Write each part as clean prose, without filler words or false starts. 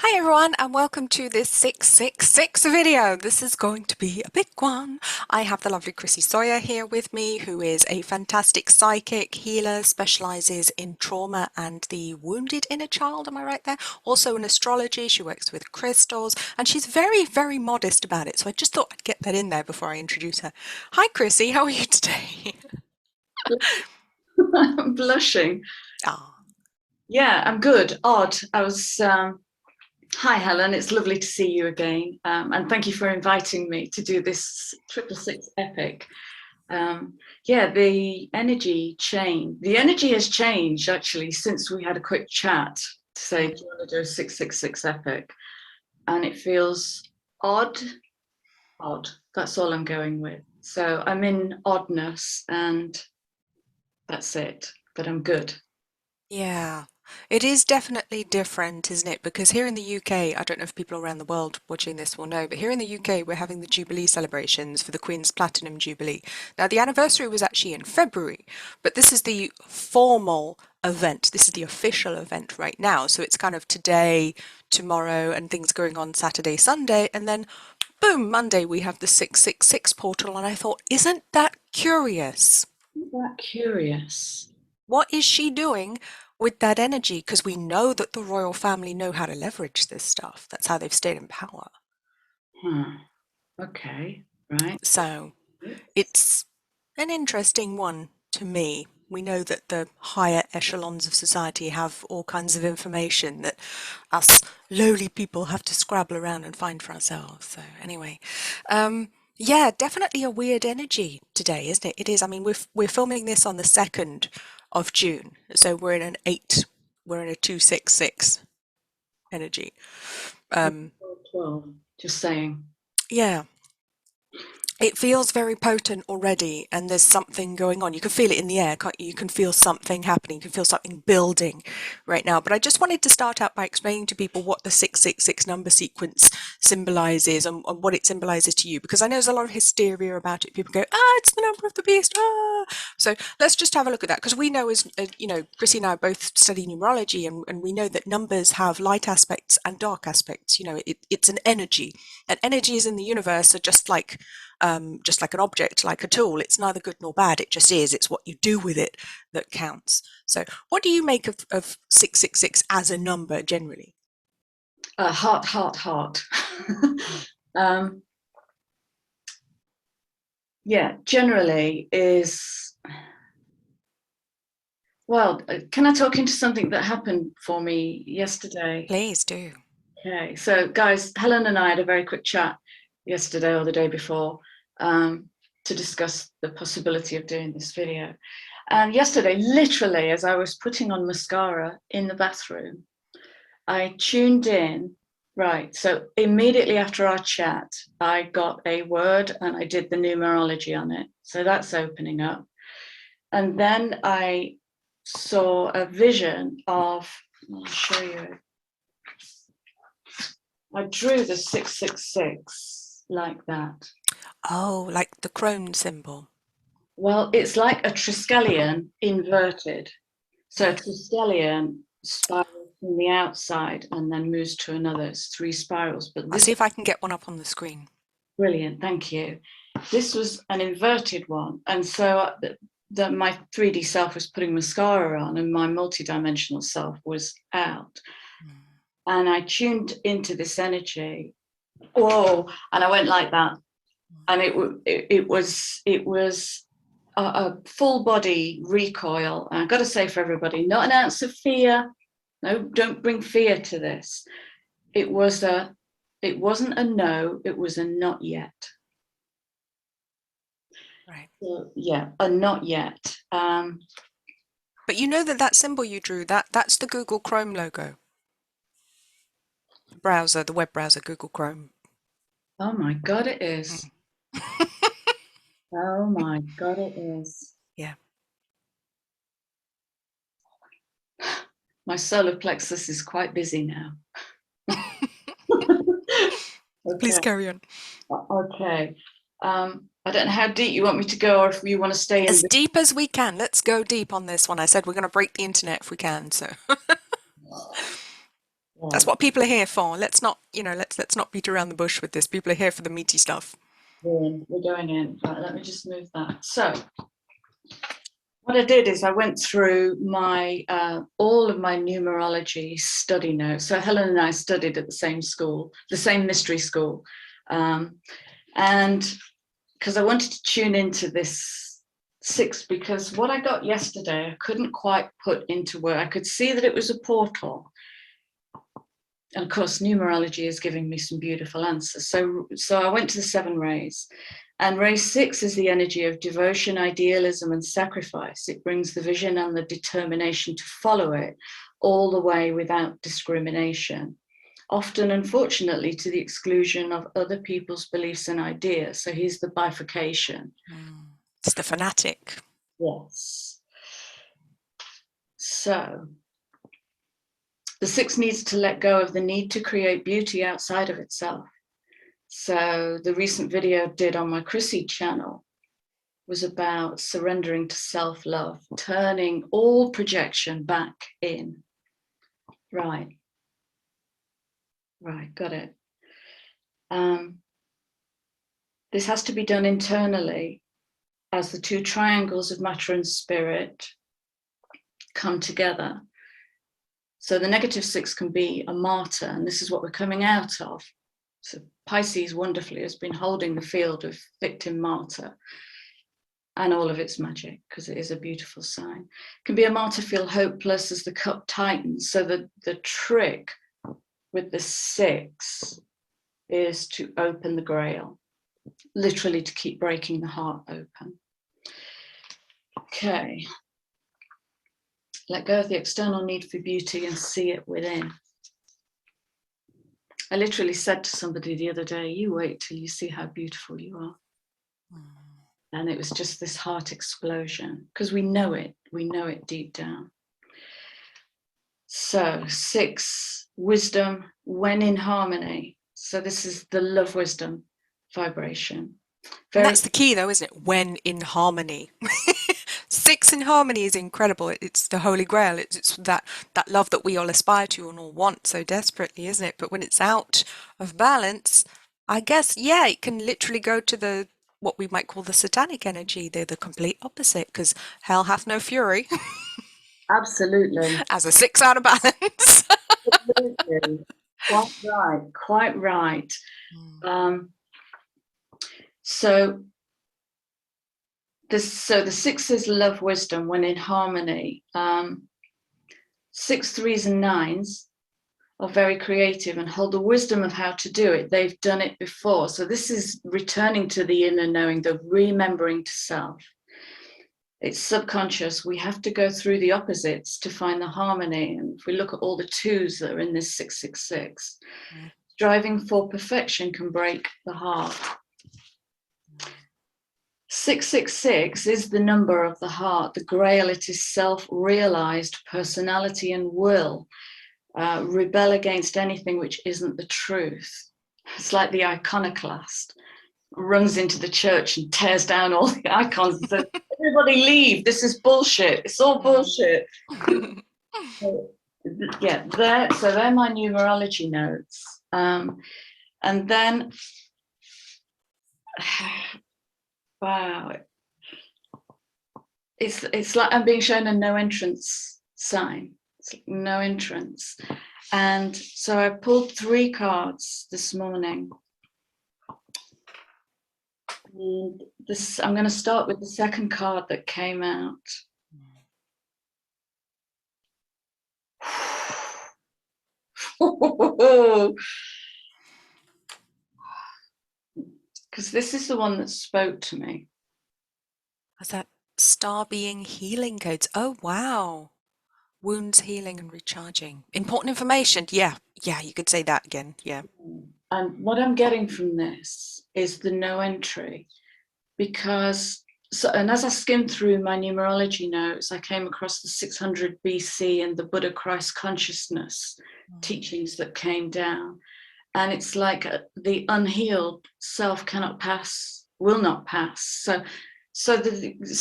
Hi everyone and welcome to this 666 video. This is going to be a big one. I have the lovely Chrissy Sawyer here with me, who is a fantastic psychic healer, specializes in trauma and the wounded inner child, am I right there? Also in astrology, she works with crystals and she's very, very modest about it. So I just thought I'd get that in there before I introduce her. Hi Chrissy, how are you today? I'm blushing. Ah, Yeah, I'm good. Odd. Hi, Helen. It's lovely to see you again. And thank you for inviting me to do this 666 epic. Yeah, the energy has changed actually since we had a quick chat to say, do you want to do a 666 epic? And it feels odd. That's all I'm going with. So I'm in oddness and that's it. But I'm good. yeah. It is definitely different, isn't it? Because here in the UK, I don't know if people around the world watching this will know, but here in the UK, we're having the Jubilee celebrations for the Queen's Platinum Jubilee. Now, the anniversary was actually in February, but this is the formal event. This is the official event right now. So it's kind of today, tomorrow, and things going on Saturday, Sunday, and then boom, Monday, we have the 666 portal. And I thought, isn't that curious? Isn't that curious? What is she doing with that energy? Because we know that the royal family know how to leverage this stuff. That's how they've stayed in power. Okay, right. So it's an interesting one to me. We know that the higher echelons of society have all kinds of information that us lowly people have to scrabble around and find for ourselves. So anyway, yeah, definitely a weird energy today, isn't it? It is. I mean, we're filming this on the 2nd of June, so we're in a 266 energy. 12, just saying. Yeah, it feels very potent already, and there's something going on. You can feel it in the air, can't you? You can feel something happening, you can feel something building right now. But I just wanted to start out by explaining to people what the 666 number sequence symbolizes and what it symbolizes to you, because I know there's a lot of hysteria about it. People go, it's the number of the beast. So let's just have a look at that, because we know, as you know, Chrissy and I both study numerology, and we know that numbers have light aspects and dark aspects. You know, it's an energy, and energies in the universe are just like an object, like a tool. It's neither good nor bad. It just is. It's what you do with it that counts. So what do you make of 666 as a number generally? Heart. um, yeah, generally is, well, can I talk into something that happened for me yesterday? Please do. Okay, so guys, Helen and I had a very quick chat yesterday or the day before to discuss the possibility of doing this video. And yesterday, literally, as I was putting on mascara in the bathroom, I tuned in. Right. So immediately after our chat, I got a word and I did the numerology on it. So that's opening up. And then I saw a vision of, I'll show you. I drew the 666 like that. Oh, like the crone symbol. Well, it's like a triskelion inverted. So a triskelion spirals from the outside and then moves to another. It's 3 spirals. But I'll this see if I can get one up on the screen. brilliant, thank you. This was an inverted one. And so my 3D self was putting mascara on and my multidimensional self was out. And I tuned into this energy. Whoa, and I went like that. And it was a full body recoil. And I've got to say for everybody, not an ounce of fear. No, don't bring fear to this. It wasn't a no, it was a not yet. Right. So, yeah, a not yet. But you know that symbol you drew, that's the Google Chrome logo. Browser, the web browser, Google Chrome. Oh my God, it is. Oh my God, it is. Yeah. My solar plexus is quite busy now. Please Okay. carry on. Okay. I don't know how deep you want me to go, or if you want to stay in. As deep as we can. Let's go deep on this one. I said we're going to break the internet if we can. So. That's Right. what people are here for. Let's not, let's not beat around the bush with this. People are here for the meaty stuff. We're going in. Right, let me just move that. So what I did is I went through my all of my numerology study notes. So Helen and I studied at the same school, the same mystery school. And because I wanted to tune into this 6, because what I got yesterday, I couldn't quite put into word. I could see that it was a portal. And of course, numerology is giving me some beautiful answers. So I went to the 7 rays. And ray 6 is the energy of devotion, idealism, and sacrifice. It brings the vision and the determination to follow it all the way without discrimination, often, unfortunately, to the exclusion of other people's beliefs and ideas. So here's the bifurcation. It's the fanatic. Yes. So the 6 needs to let go of the need to create beauty outside of itself. So the recent video I did on my Chrissy channel was about surrendering to self-love, turning all projection back in. Right, got it. This has to be done internally as the 2 triangles of matter and spirit come together. So the negative 6 can be a martyr, and this is what we're coming out of. So Pisces wonderfully has been holding the field of victim martyr and all of its magic, because it is a beautiful sign. It can be a martyr feel hopeless as the cup tightens. So the trick with the 6 is to open the grail, literally to keep breaking the heart open. Okay. Let go of the external need for beauty and see it within. I literally said to somebody the other day, you wait till you see how beautiful you are. And it was just this heart explosion, because we know it deep down. So 6, wisdom when in harmony. So this is the love wisdom vibration. And that's the key though, isn't it? When in harmony. 6 in harmony is incredible. It's the holy grail. It's that love that we all aspire to and all want so desperately, isn't it? But when it's out of balance, I guess, yeah, it can literally go to what we might call the satanic energy. They're the complete opposite, because hell hath no fury. Absolutely. As a 6 out of balance. Absolutely. Quite right. So the 6 is love wisdom when in harmony. 6, 3s, and 9s are very creative and hold the wisdom of how to do it. They've done it before. So this is returning to the inner knowing, the remembering to self. It's subconscious. We have to go through the opposites to find the harmony. And if we look at all the 2s that are in this 666, striving for perfection can break the heart. 666 is the number of the heart, the grail. It is self-realized personality and will. Rebel against anything which isn't the truth. It's like the iconoclast runs into the church and tears down all the icons and says, everybody leave, this is bullshit, it's all bullshit. Yeah, so they're my numerology notes. And then, wow, it's like I'm being shown a no entrance sign. It's like no entrance. And so I pulled 3 cards this morning. And I'm going to start with the second card that came out. Because this is the one that spoke to me. Is that star being healing codes? Oh, wow. Wounds healing and recharging. Important information. Yeah, you could say that again. Yeah. And what I'm getting from this is the no entry, because and as I skimmed through my numerology notes, I came across the 600 BC and the Buddha Christ consciousness teachings that came down. And it's like the unhealed self cannot pass, will not pass. So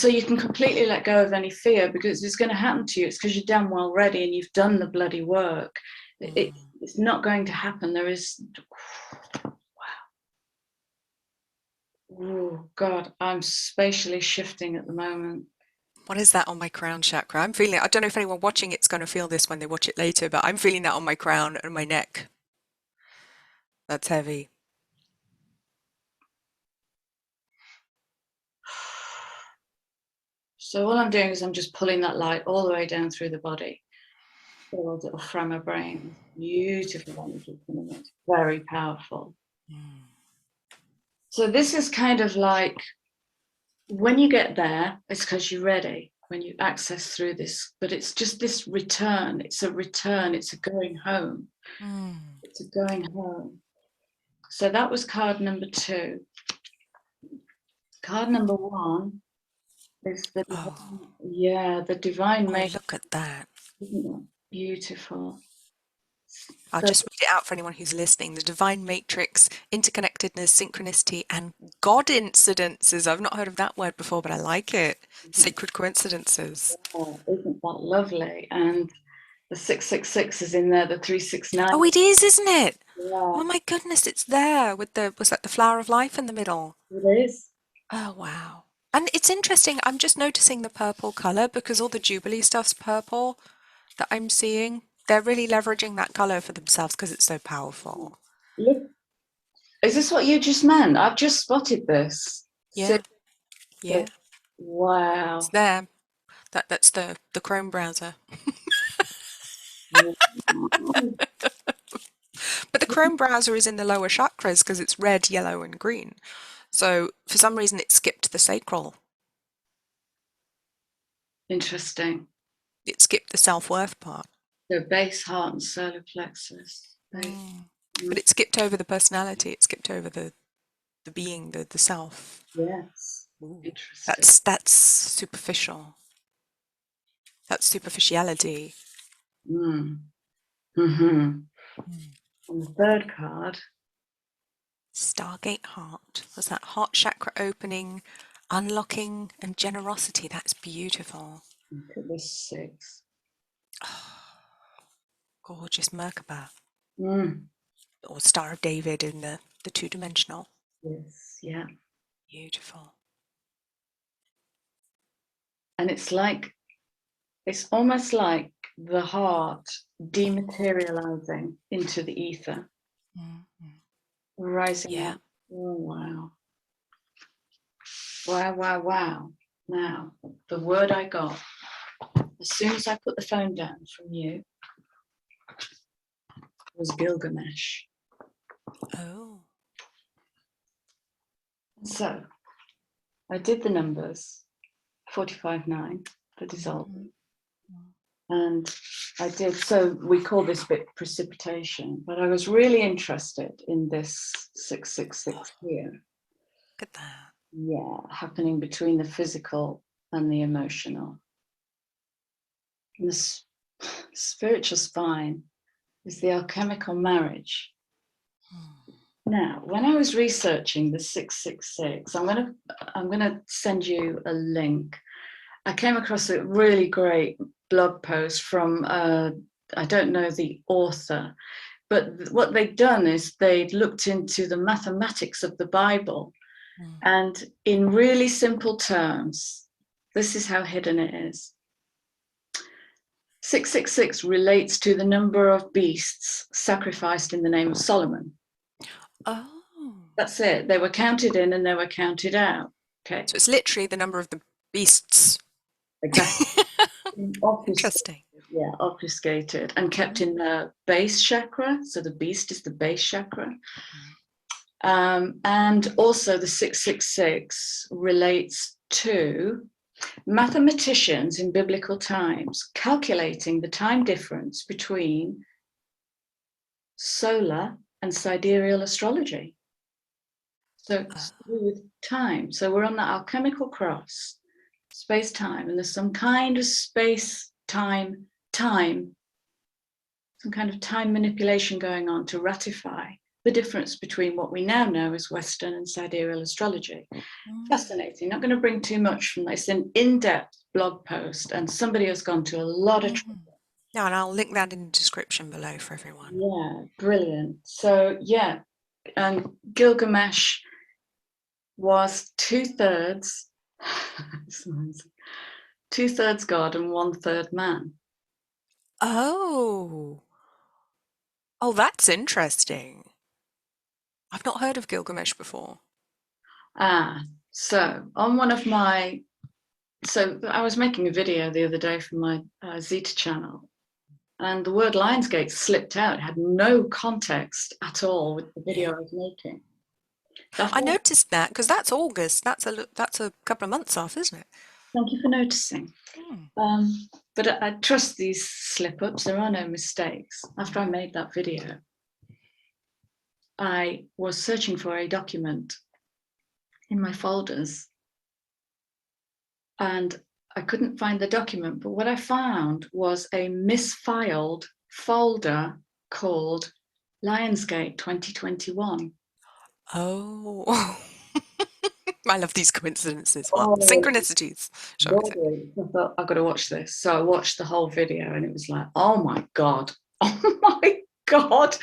you can completely let go of any fear, because it's going to happen to you. It's because you're damn well ready and you've done the bloody work. It's not going to happen. There is, wow. Oh God, I'm spatially shifting at the moment. What is that on my crown chakra? I'm feeling it. I don't know if anyone watching it's going to feel this when they watch it later, but I'm feeling that on my crown and my neck. That's heavy. So all I'm doing is I'm just pulling that light all the way down through the body. It'll from my brain. Beautiful energy coming in. Very powerful. So this is kind of like, when you get there, it's because you're ready, when you access through this, but it's just this return. It's a return. It's a going home. It's a going home. So that was card number 2. Card number 1 is the divine, the divine matrix. Look at that. Isn't it beautiful? I'll So, just read it out for anyone who's listening. The divine matrix, interconnectedness, synchronicity, and God incidences. I've not heard of that word before, but I like it. Sacred coincidences. isn't that lovely? And the 666 is in there, the 369. Oh, it is, isn't it? Yeah, Oh my goodness, it's there with was that the flower of life in the middle? it is. Oh, wow. And it's interesting, I'm just noticing the purple color because all the Jubilee stuff's purple that I'm seeing. They're really leveraging that color for themselves because it's so powerful. Look, is this what you just meant? I've just spotted this. Yeah, yeah. Wow. It's there. That's the Chrome browser. But the Chrome browser is in the lower chakras because it's red, yellow, and green. So for some reason it skipped the sacral. Interesting. It skipped the self-worth part. So base, heart, and solar plexus. But it skipped over the personality. It skipped over the being, the self. Yes. Ooh. Interesting. That's superficial. That's superficiality. And the third card. Stargate heart. Was that heart chakra opening, unlocking, and generosity? That's beautiful. Look at this 6. Gorgeous Merkaba. Or Star of David in the two-dimensional. Yes, yeah. Beautiful. And it's almost like the heart dematerializing into the ether. Rising up. Oh, wow. Wow, wow, wow. Now, the word I got, as soon as I put the phone down from you, was Gilgamesh. Oh. So, I did the numbers, 45-9, the dissolving. And I did, so we call this bit precipitation, but I was really interested in this 666 here. Look at that. Yeah, happening between the physical and the emotional. And the spiritual spine is the alchemical marriage. Now, when I was researching the 666, I'm gonna send you a link. I came across a really great blog post from I don't know the author, but what they'd done is they'd looked into the mathematics of the Bible, and in really simple terms, this is how hidden it is. 666 relates to the number of beasts sacrificed in the name of Solomon. Oh. That's it. They were counted in and they were counted out. Okay. So it's literally the number of the beasts. Exactly. Interesting. Yeah, obfuscated and kept in the base chakra. So the beast is the base chakra. And also the 666 relates to mathematicians in biblical times calculating the time difference between solar and sidereal astrology. So it's to do with time. So we're on that alchemical cross, space-time, and there's some kind of space-time, some kind of time manipulation going on to ratify the difference between what we now know as Western and sidereal astrology. Fascinating. Not going to bring too much from this. An in-depth blog post, and somebody has gone to a lot of trouble Yeah, and I'll link that in the description below for everyone. Yeah, brilliant. So yeah, and Gilgamesh was two-thirds two-thirds god and one-third man. Oh, oh, that's interesting. I've not heard of Gilgamesh before. So on one of my, so I was making a video the other day for my Zeta channel, and the word Lionsgate slipped out. It had no context at all with the video Yeah, I was making. I noticed that because that's August. That's a couple of months off, isn't it? Thank you for noticing. Hmm. But I trust these slip-ups. There are no mistakes. After I made that video, I was searching for a document in my folders, and I couldn't find the document. But what I found was a misfiled folder called Lionsgate 2021. Oh, I love these coincidences. Well, Oh, synchronicities, shall we say? boy. I thought, I've got to watch this. So I watched the whole video, and it was like, oh my God. Oh my God.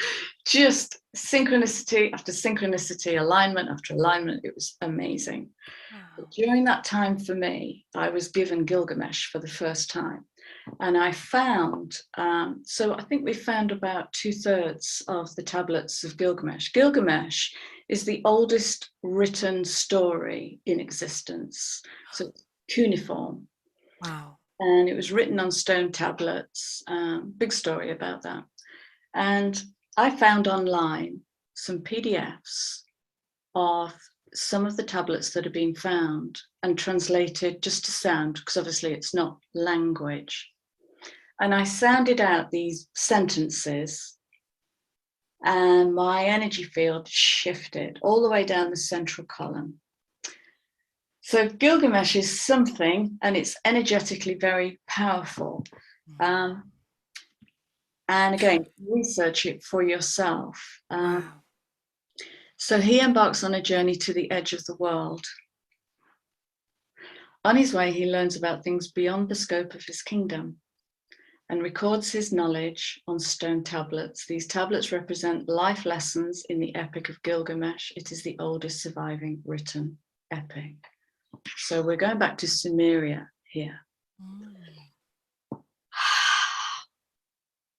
Just synchronicity after synchronicity, alignment after alignment. It was amazing. Wow. During that time for me, I was given Gilgamesh for the first time. And I found, so I think we found about two-thirds of the tablets of Gilgamesh. Gilgamesh is the oldest written story in existence. So it's cuneiform. Wow. And it was written on stone tablets. Big story about that. And I found online some PDFs of some of the tablets that have been found and translated just to sound, because obviously it's not language. And I sounded out these sentences, and my energy field shifted all the way down the central column. So Gilgamesh is something, and it's energetically very powerful. And again, research it for yourself. Wow. So he embarks on a journey to the edge of the world. On his way, he learns about things beyond the scope of his kingdom and records his knowledge on stone tablets. These tablets represent life lessons in the Epic of Gilgamesh. It is the oldest surviving written epic. So we're going back to Sumeria here.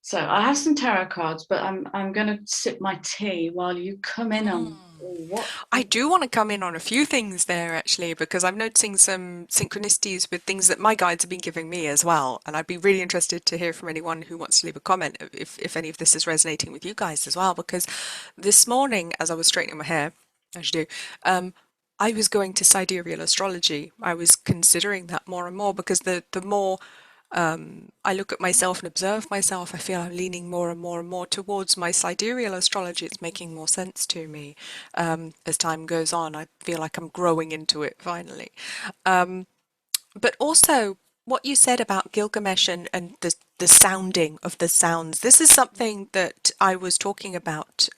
So I have some tarot cards, but I'm going to sip my tea while you come in on what. I do want to come in on a few things there actually, because I'm noticing some synchronicities with things that my guides have been giving me as well. And I'd be really interested to hear from anyone who wants to leave a comment if any of this is resonating with you guys as well. Because this morning, as I was straightening my hair, as you do, I was going to sidereal astrology. I was considering that more and more because the more I look at myself and observe myself, I feel I'm leaning more and more and more towards my sidereal astrology. It's making more sense to me as time goes on. I feel like I'm growing into it finally. But also, what you said about Gilgamesh and the sounding of the sounds, this is something that I was talking about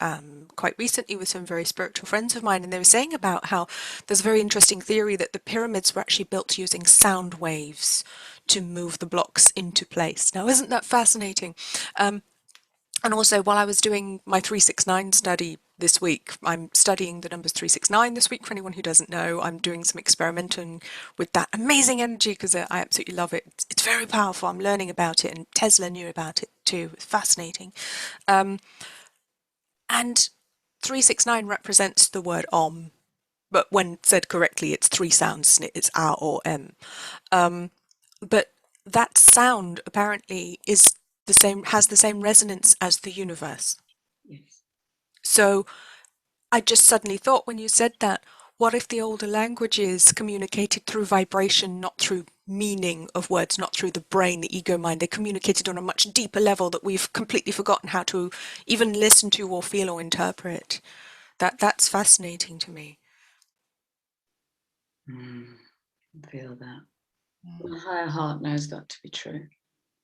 quite recently with some very spiritual friends of mine, and they were saying about how there's a very interesting theory that the pyramids were actually built using sound waves to move the blocks into place. Now, isn't that fascinating? And also, while I was doing my 369 study this week, I'm studying the numbers 369 this week. For anyone who doesn't know, I'm doing some experimenting with that amazing energy because I absolutely love it. It's very powerful. I'm learning about it, and Tesla knew about it too. It's fascinating. And 369 represents the word Om, but when said correctly, it's three sounds, it's A or M. But that sound apparently is the same, has the same resonance as the universe. Yes. So I just suddenly thought when you said that, what if the older languages communicated through vibration, not through meaning of words, not through the brain, the ego mind? They communicated on a much deeper level that we've completely forgotten how to even listen to or feel or interpret. That's fascinating to me. I feel that. My higher heart knows that to be true.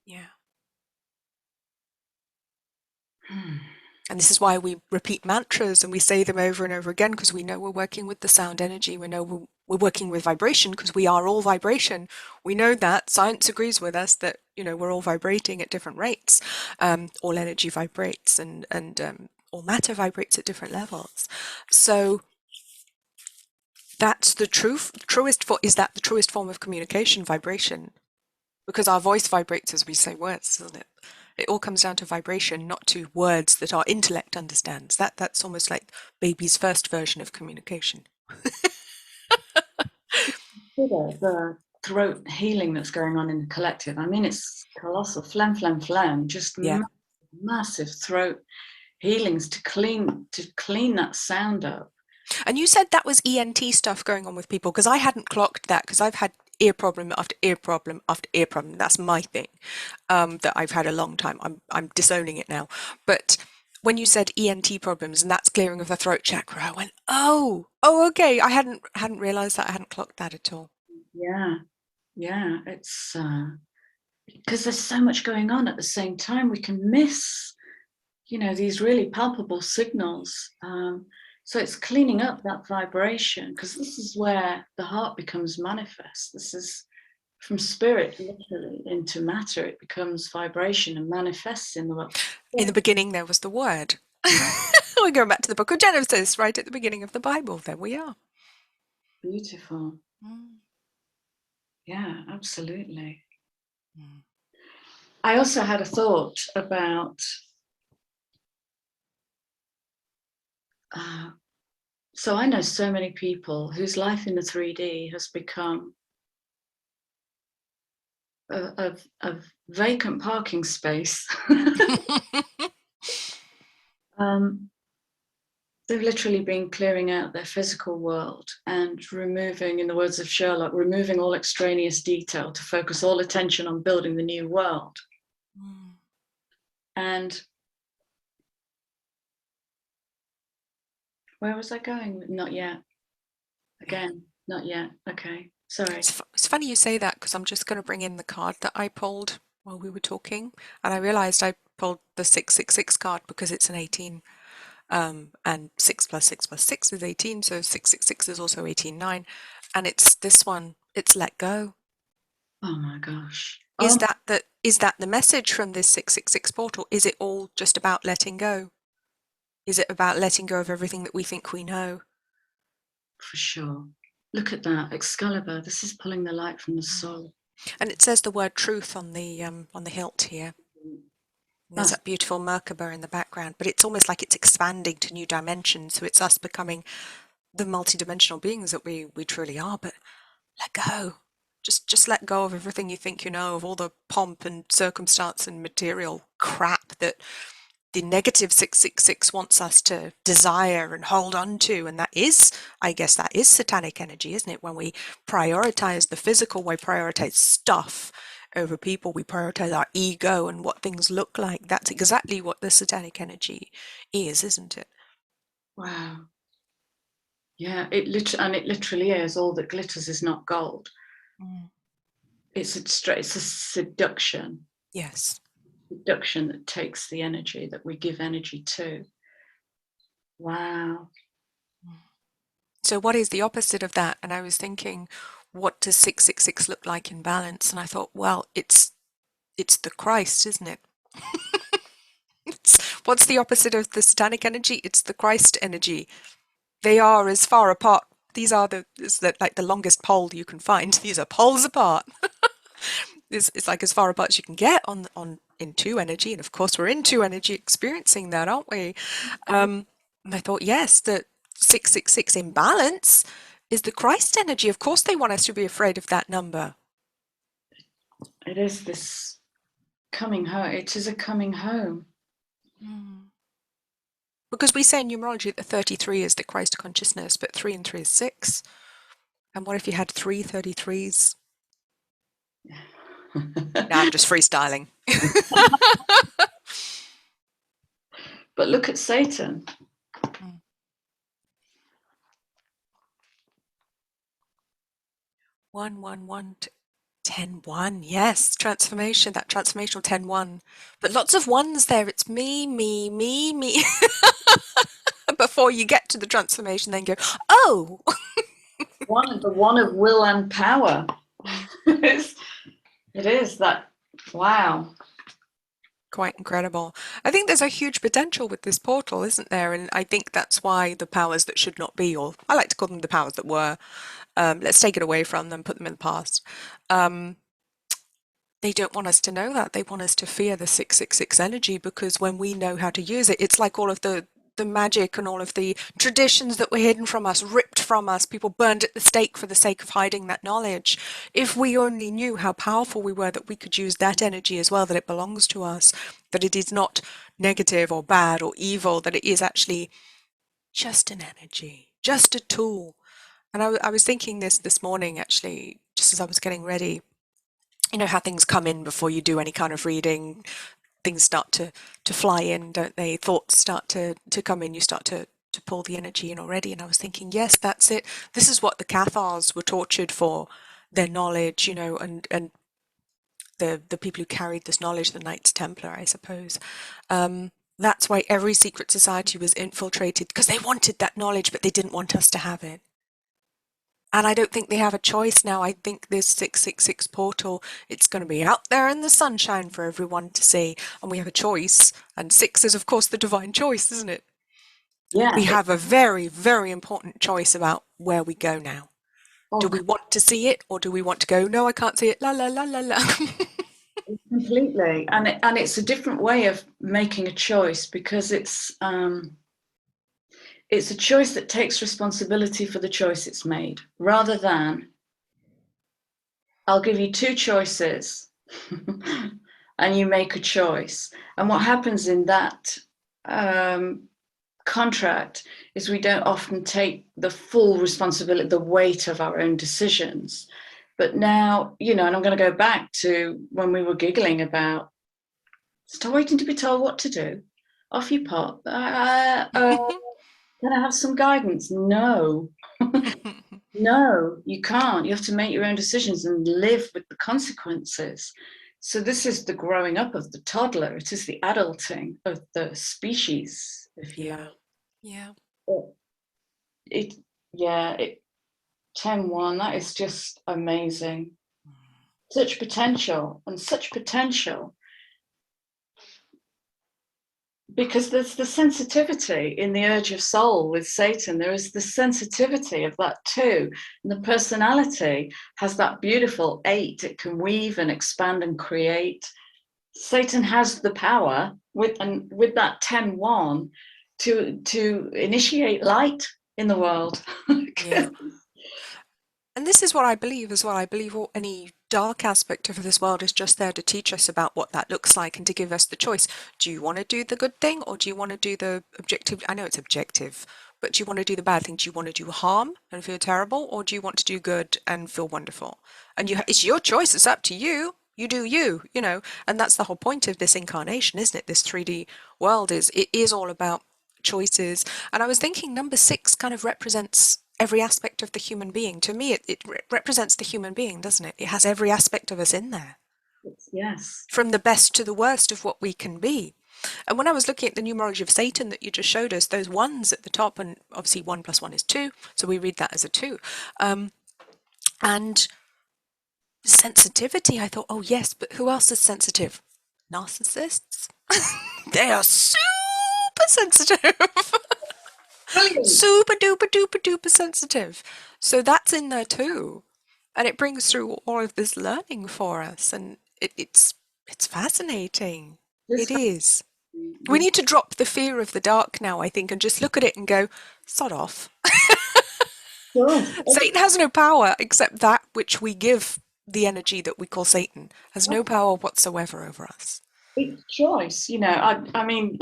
Yeah. And this is why we repeat mantras and we say them over and over again, because we know we're working with the sound energy. We know we're working with vibration because we are all vibration. We know that. Science agrees with us that, we're all vibrating at different rates. All energy vibrates and all matter vibrates at different levels. So that's the is that the truest form of communication, vibration? Because our voice vibrates as we say words, doesn't it? It all comes down to vibration, not to words that our intellect understands. That's almost like baby's first version of communication. The throat healing that's going on in the collective. I mean, it's colossal. Phlegm, phlegm, phlegm. Just Yeah. massive throat healings to clean that sound up. And you said that was ENT stuff going on with people, because I hadn't clocked that, because I've had ear problem after ear problem after ear problem. That's my thing, that I've had a long time. I'm disowning it now. But when you said ENT problems and that's clearing of the throat chakra, I went, oh, okay. I hadn't realized that. I hadn't clocked that at all. Yeah, it's because there's so much going on at the same time. We can miss, these really palpable signals. So it's cleaning up that vibration, because this is where the heart becomes manifest. This is from spirit literally into matter. It becomes vibration and manifests in the world. In the beginning, there was the word. We're going back to the book of Genesis, right at the beginning of the Bible. There we are. Beautiful. Yeah, absolutely. I also had a thought about so I know so many people whose life in the 3D has become a vacant parking space. They've literally been clearing out their physical world and removing, in the words of Sherlock, removing all extraneous detail to focus all attention on building the new world. And where was I going? Not yet. Again, not yet. Okay, sorry. It's funny you say that, because I'm just going to bring in the card that I pulled while we were talking, and I realized I pulled the 666 card because it's an 18, and 6 plus 6 plus 6 is 18, so 666 is also 18-9, and it's this one. It's let go. Oh my gosh. Is that the message from this 666 portal? Is it all just about letting go? Is it about letting go of everything that we think we know? For sure. Look at that, Excalibur. This is pulling the light from the soul. And it says the word truth on the hilt here. And there's that beautiful Merkaba in the background, but it's almost like it's expanding to new dimensions. So it's us becoming the multidimensional beings that we truly are. But let go. Just let go of everything you think you know, of all the pomp and circumstance and material crap that the negative 666 wants us to desire and hold on to. And that is, I guess that is satanic energy, isn't it? When we prioritize the physical, we prioritize stuff over people, we prioritize our ego and what things look like. That's exactly what the satanic energy is, isn't it? Wow. Yeah, it literally is. All that glitters is not gold. It's a seduction. Yes. Seduction that takes the energy that we give energy to. Wow. So what is the opposite of that? And I was thinking, what does 666 look like in balance? And I thought, well, it's the Christ, isn't it? What's the opposite of the satanic energy? It's the Christ energy. They are as far apart. These are like the longest pole you can find. These are poles apart. It's like as far apart as you can get in 2 energy, and of course we're in 2 energy experiencing that, aren't we? And I thought, yes, that 666 in balance is the Christ energy. Of course they want us to be afraid of that number. It is this coming home. It is a coming home. Because we say in numerology that 33 is the Christ consciousness, but 3 and 3 is 6. And what if you had 3 33s? No, I'm just freestyling. But look at Satan. 1 1 1 10 1. Yes, transformation, that transformational 10 1. But lots of ones there. It's me, me, me, me. Before you get to the transformation, then go, oh! the one of will and power. It is that, wow. Quite incredible. I think there's a huge potential with this portal, isn't there? And I think that's why the powers that should not be, or I like to call them the powers that were, let's take it away from them, put them in the past. They don't want us to know that. They want us to fear the 666 energy, because when we know how to use it, it's like all of the magic and all of the traditions that were hidden from us, ripped from us, people burned at the stake for the sake of hiding that knowledge. If we only knew how powerful we were, that we could use that energy as well, that it belongs to us, that it is not negative or bad or evil, that it is actually just an energy, just a tool. And I was thinking this morning, actually, just as I was getting ready. You know how things come in before you do any kind of reading, things start to fly in, don't they? Thoughts start to come in, you start to pull the energy in already. And I was thinking, yes, that's it. This is what the Cathars were tortured for, their knowledge, you know, and the people who carried this knowledge, the Knights Templar, I suppose. That's why every secret society was infiltrated, because they wanted that knowledge, but they didn't want us to have it. And I don't think they have a choice now. I think this 666 portal, it's going to be out there in the sunshine for everyone to see. And we have a choice. And 6 is, of course, the divine choice, isn't it? Yeah. We have a very, very important choice about where we go now. Do we want to see it, or do we want to go, no, I can't see it, la, la, la, la, la. Completely. And it's a different way of making a choice, because it's a choice that takes responsibility for the choice it's made, rather than, I'll give you 2 choices and you make a choice. And what happens in that contract is we don't often take the full responsibility, the weight of our own decisions. But now, you know, and I'm going to go back to when we were giggling about, stop waiting to be told what to do. Off you pop. Can I have some guidance? No. No, you can't. You have to make your own decisions and live with the consequences. So this is the growing up of the toddler. It is the adulting of the species, if you like. Yeah. It 10-1, that is just amazing. Such potential, and such potential. Because there's the sensitivity in the urge of soul with Satan. There is the sensitivity of that too. And the personality has that beautiful 8. It can weave and expand and create. Satan has the power with that 10-1 to initiate light in the world. Yeah. And this is what I believe as well. I believe any dark aspect of this world is just there to teach us about what that looks like and to give us the choice. Do you want to do the good thing, or do you want to do the objective? I know it's objective, but do you want to do the bad thing? Do you want to do harm and feel terrible, or do you want to do good and feel wonderful? And it's your choice. It's up to you. You do you, you know. And that's the whole point of this incarnation, isn't it? This 3D world it is all about choices. And I was thinking number 6 kind of represents every aspect of the human being. To me, it represents the human being, doesn't it? It has every aspect of us in there. Yes. From the best to the worst of what we can be. And when I was looking at the numerology of Satan that you just showed us, those 1s at the top, and obviously 1 + 1 is 2, so we read that as a 2. And sensitivity, I thought, oh yes, but who else is sensitive? Narcissists. They are super sensitive. Super duper duper duper sensitive. So that's in there too. And it brings through all of this learning for us. And it's fascinating. It is. We need to drop the fear of the dark now, I think, and just look at it and go, sod off. Sure. Satan has no power except that which we give the energy that we call Satan. Has no power whatsoever over us. It's choice, you know. I mean,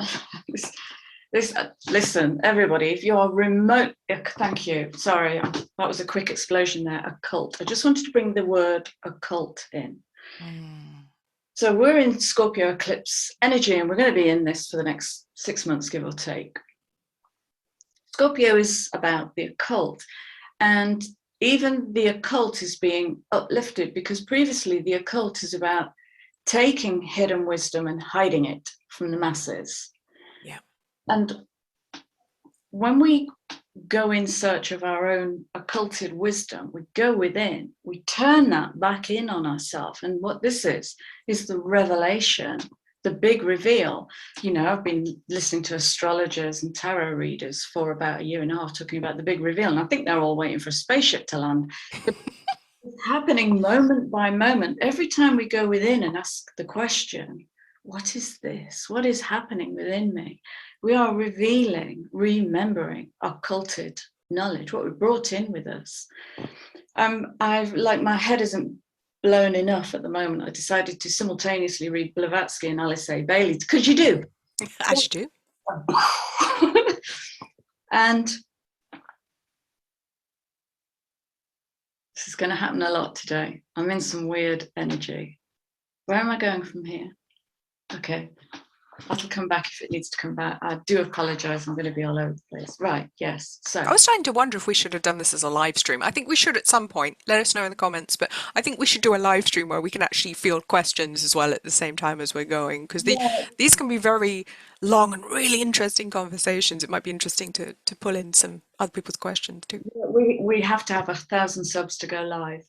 listen, everybody, if you're remote, thank you. Sorry, that was a quick explosion there. Occult. I just wanted to bring the word occult in. So we're in Scorpio eclipse energy, and we're going to be in this for the next 6 months, give or take. Scorpio is about the occult, and even the occult is being uplifted, because previously the occult is about taking hidden wisdom and hiding it from the masses. Yeah. And when we go in search of our own occulted wisdom, we go within, we turn that back in on ourselves. And what this is the revelation, the big reveal. You know, I've been listening to astrologers and tarot readers for about 1.5 years talking about the big reveal, and I think they're all waiting for a spaceship to land. It's happening moment by moment. Every time we go within and ask the question, what is this? What is happening within me? We are revealing, remembering occulted knowledge, what we brought in with us. I've, like, my head isn't blown enough at the moment. I decided to simultaneously read Blavatsky and Alice A. Bailey, because you do. As you do. And this is going to happen a lot today. I'm in some weird energy. Where am I going from here? Okay, that'll come back if it needs to come back. I do apologize. I'm going to be all over the place. Right, yes. So I was starting to wonder if we should have done this as a live stream. I think we should at some point. Let us know in the comments. But I think we should do a live stream where we can actually field questions as well at the same time as we're going. Because these can be very long and really interesting conversations. It might be interesting to pull in some other people's questions too. we have to have 1,000 subs to go live.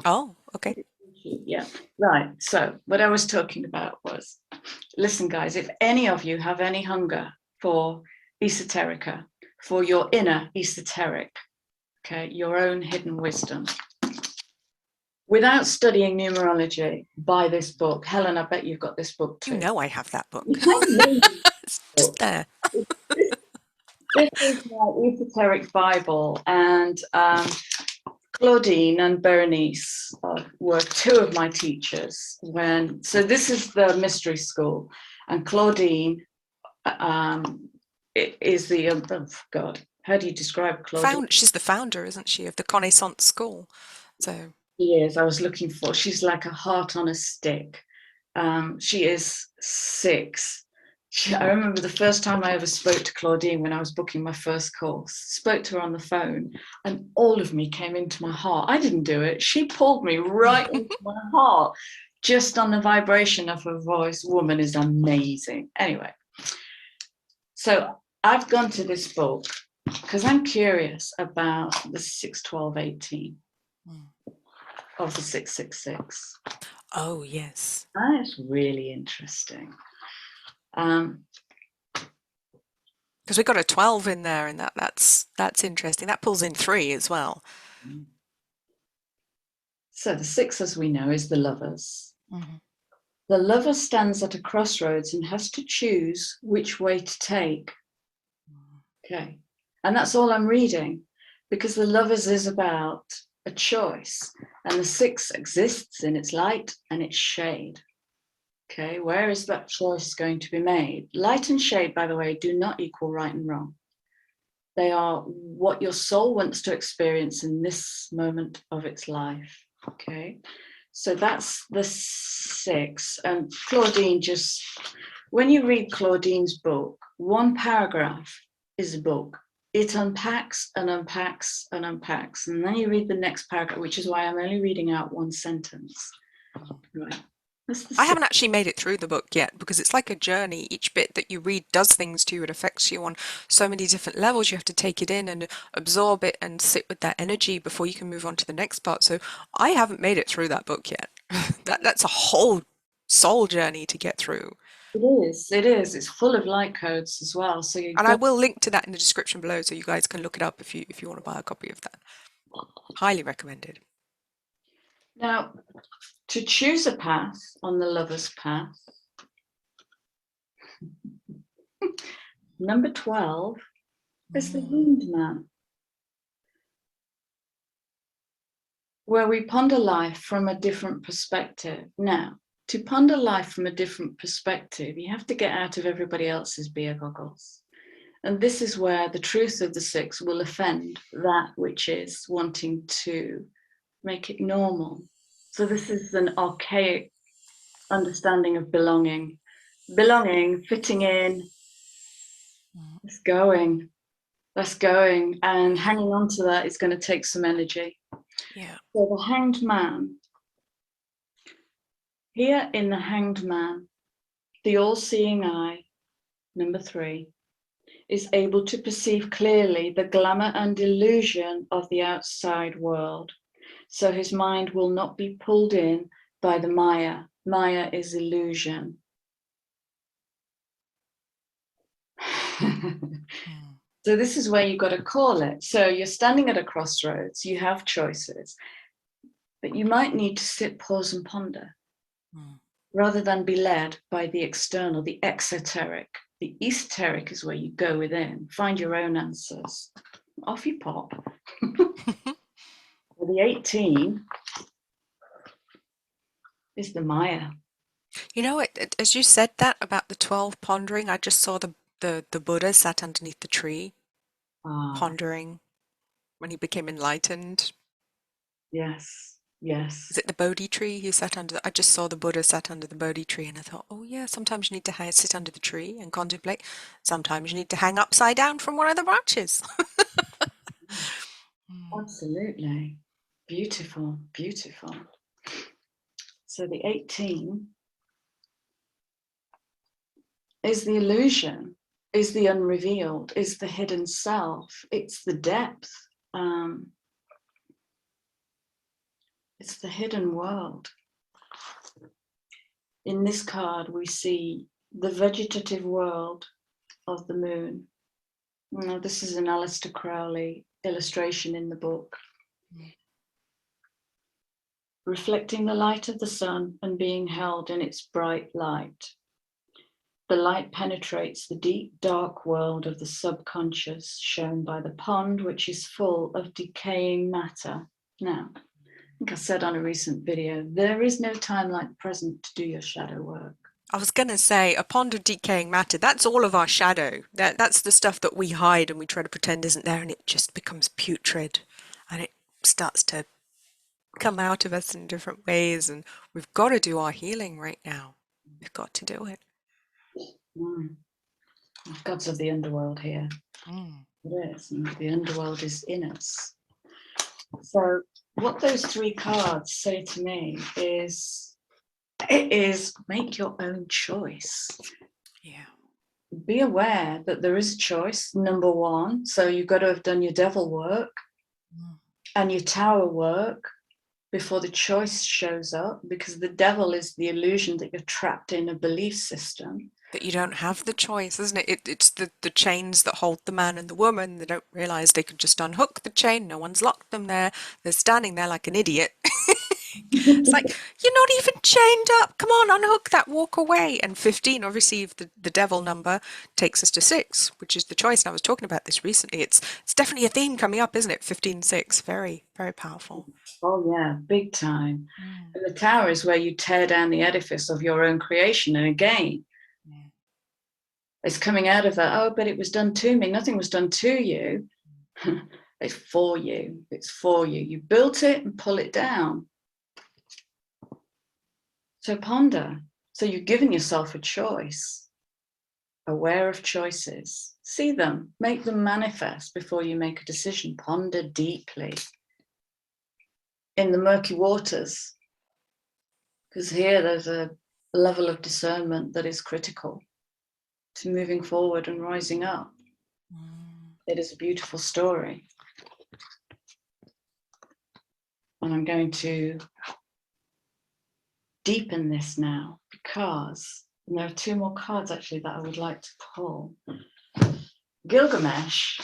Oh, okay. Yeah, right. So what I was talking about was, listen, guys, if any of you have any hunger for esoterica, for your inner esoteric, okay, your own hidden wisdom, without studying numerology, buy this book. Helen, I bet you've got this book too. You know I have that book. It's just there. This is my esoteric Bible, and Claudine and Berenice were two of my teachers so this is the mystery school, and Claudine is the, oh God, how do you describe Claudine? She's the founder, isn't she, of the Connaissance School? So Yes, I was looking for, she's like a heart on a stick. She is 6. I remember the first time I ever spoke to Claudine when I was booking my first course, spoke to her on the phone, and all of me came into my heart. I didn't do it. She pulled me right into my heart, just on the vibration of her voice. Woman is amazing. Anyway, so I've gone to this book because I'm curious about the 61218 of the 666. Oh, yes. That's really interesting. Because we've got a 12 in there, and that's interesting. That pulls in 3 as well. So the 6, as we know, is the Lovers. Mm-hmm. The lover stands at a crossroads and has to choose which way to take. Okay. And that's all I'm reading, because the Lovers is about a choice, and the 6 exists in its light and its shade. Okay, where is that choice going to be made? Light and shade, by the way, do not equal right and wrong. They are what your soul wants to experience in this moment of its life. Okay, so that's the 6. And Claudine, just when you read Claudine's book, one paragraph is a book. It unpacks and unpacks and unpacks. And then you read the next paragraph, which is why I'm only reading out one sentence. Right. I haven't actually made it through the book yet, because it's like a journey. Each bit that you read does things to you. It affects you on so many different levels. You have to take it in and absorb it and sit with that energy before you can move on to the next part. So I haven't made it through that book yet. That's a whole soul journey to get through. It is. It's full of light codes as well. So I will link to that in the description below, so you guys can look it up if you want to buy a copy of that. Highly recommended. Now, to choose a path on the Lover's path, number 12 is the Hanged Man, where we ponder life from a different perspective. Now, to ponder life from a different perspective, you have to get out of everybody else's beer goggles. And this is where the truth of the 6 will offend that which is wanting to make it normal. So this is an archaic understanding of belonging, fitting in. Let's going, and hanging on to that is going to take some energy. Yeah. So the Hanged Man. Here in the Hanged Man, the all-seeing eye, number 3, is able to perceive clearly the glamour and illusion of the outside world. So his mind will not be pulled in by the Maya. Maya is illusion. So this is where you've got to call it. So you're standing at a crossroads, you have choices, but you might need to sit, pause and ponder rather than be led by the external, the exoteric. The esoteric is where you go within, find your own answers. Off you pop. Well, the 18 is the Maya. You know, as you said that about the 12 pondering, I just saw the Buddha sat underneath the tree, pondering when he became enlightened. Yes, yes. Is it the Bodhi tree he sat under? I just saw the Buddha sat under the Bodhi tree and I thought, oh yeah, sometimes you need to sit under the tree and contemplate. Sometimes you need to hang upside down from one of the branches. Absolutely. Beautiful, beautiful. So the 18 is the illusion, is the unrevealed, is the hidden self. It's the depth. It's the hidden world. In this card, we see the vegetative world of the moon. Now, this is an Aleister Crowley illustration in the book. Reflecting the light of the sun and being held in its bright light. The light penetrates the deep, dark world of the subconscious, shown by the pond, which is full of decaying matter. Now, I think I said on a recent video, there is no time like the present to do your shadow work. I was going to say, a pond of decaying matter, that's all of our shadow. That's the stuff that we hide and we try to pretend isn't there, and it just becomes putrid and it starts to come out of us in different ways, and we've got to do our healing right now. We've got to do it. Gods of the underworld here. It is, and the underworld is in us. So what those three cards say to me is, it is make your own choice. Yeah. Be aware that there is a choice, number one. So you've got to have done your devil work and your tower work before the choice shows up, because the devil is the illusion that you're trapped in a belief system. That you don't have the choice, isn't it? It's the chains that hold the man and the woman. They don't realize they could just unhook the chain. No one's locked them there. They're standing there like an idiot. It's like, you're not even chained up. Come on, unhook that, walk away. And 15, obviously, if the devil number takes us to 6, which is the choice. And I was talking about this recently. It's definitely a theme coming up, isn't it? 15, 6. Very, very powerful. Oh, yeah, big time. And the tower is where you tear down the edifice of your own creation. And again, it's coming out of that, oh, but it was done to me. Nothing was done to you. It's for you. It's for you. You built it and pull it down. So ponder. So you've given yourself a choice. Aware of choices. See them. Make them manifest before you make a decision. Ponder deeply. In the murky waters. Because here there's a level of discernment that is critical to moving forward and rising up. It is a beautiful story. And I'm going to deepen this now, because there are 2 more cards actually that I would like to pull. Gilgamesh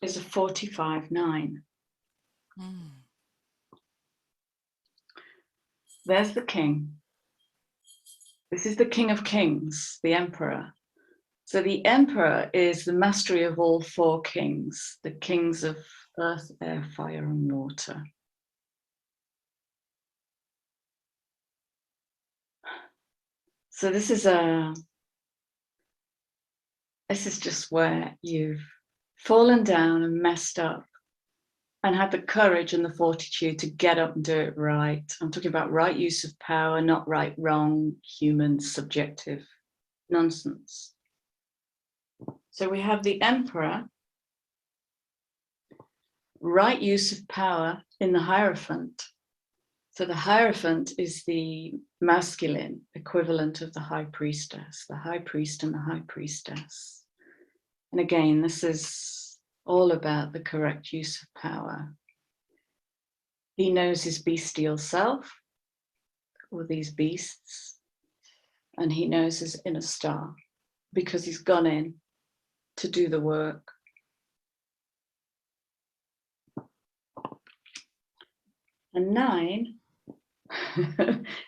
is a 45-9. There's the king. This is the king of kings, the emperor. So the emperor is the mastery of all 4 kings, the kings of earth, air, fire, and water. So this is just where you've fallen down and messed up and had the courage and the fortitude to get up and do it right. I'm talking about right use of power, not right, wrong, human, subjective nonsense. So we have the emperor, right use of power in the Hierophant. So the Hierophant is the masculine equivalent of the high priestess, the high priest and the high priestess. And again, this is all about the correct use of power. He knows his bestial self, or these beasts, and he knows his inner star because he's gone in to do the work. And 9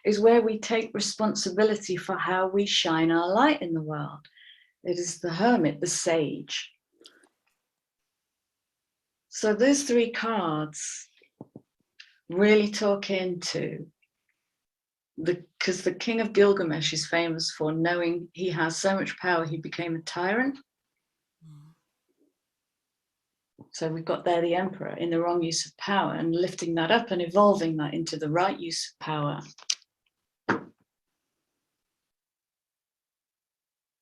is where we take responsibility for how we shine our light in the world. It is the hermit, the sage. So those 3 cards really talk into because the King of Gilgamesh is famous for knowing he has so much power he became a tyrant. So we've got there the emperor in the wrong use of power, and lifting that up and evolving that into the right use of power.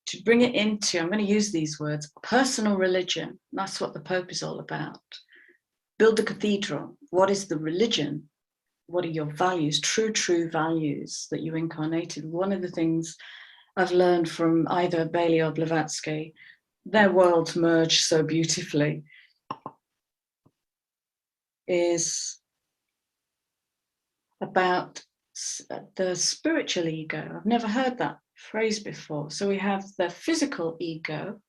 To bring it into, I'm going to use these words, personal religion. That's what the Pope is all about. Build a cathedral. What is the religion? What are your values, true values that you incarnated? One of the things I've learned from either Bailey or Blavatsky, their worlds merge so beautifully, is about the spiritual ego. I've never heard that phrase before. So we have the physical ego,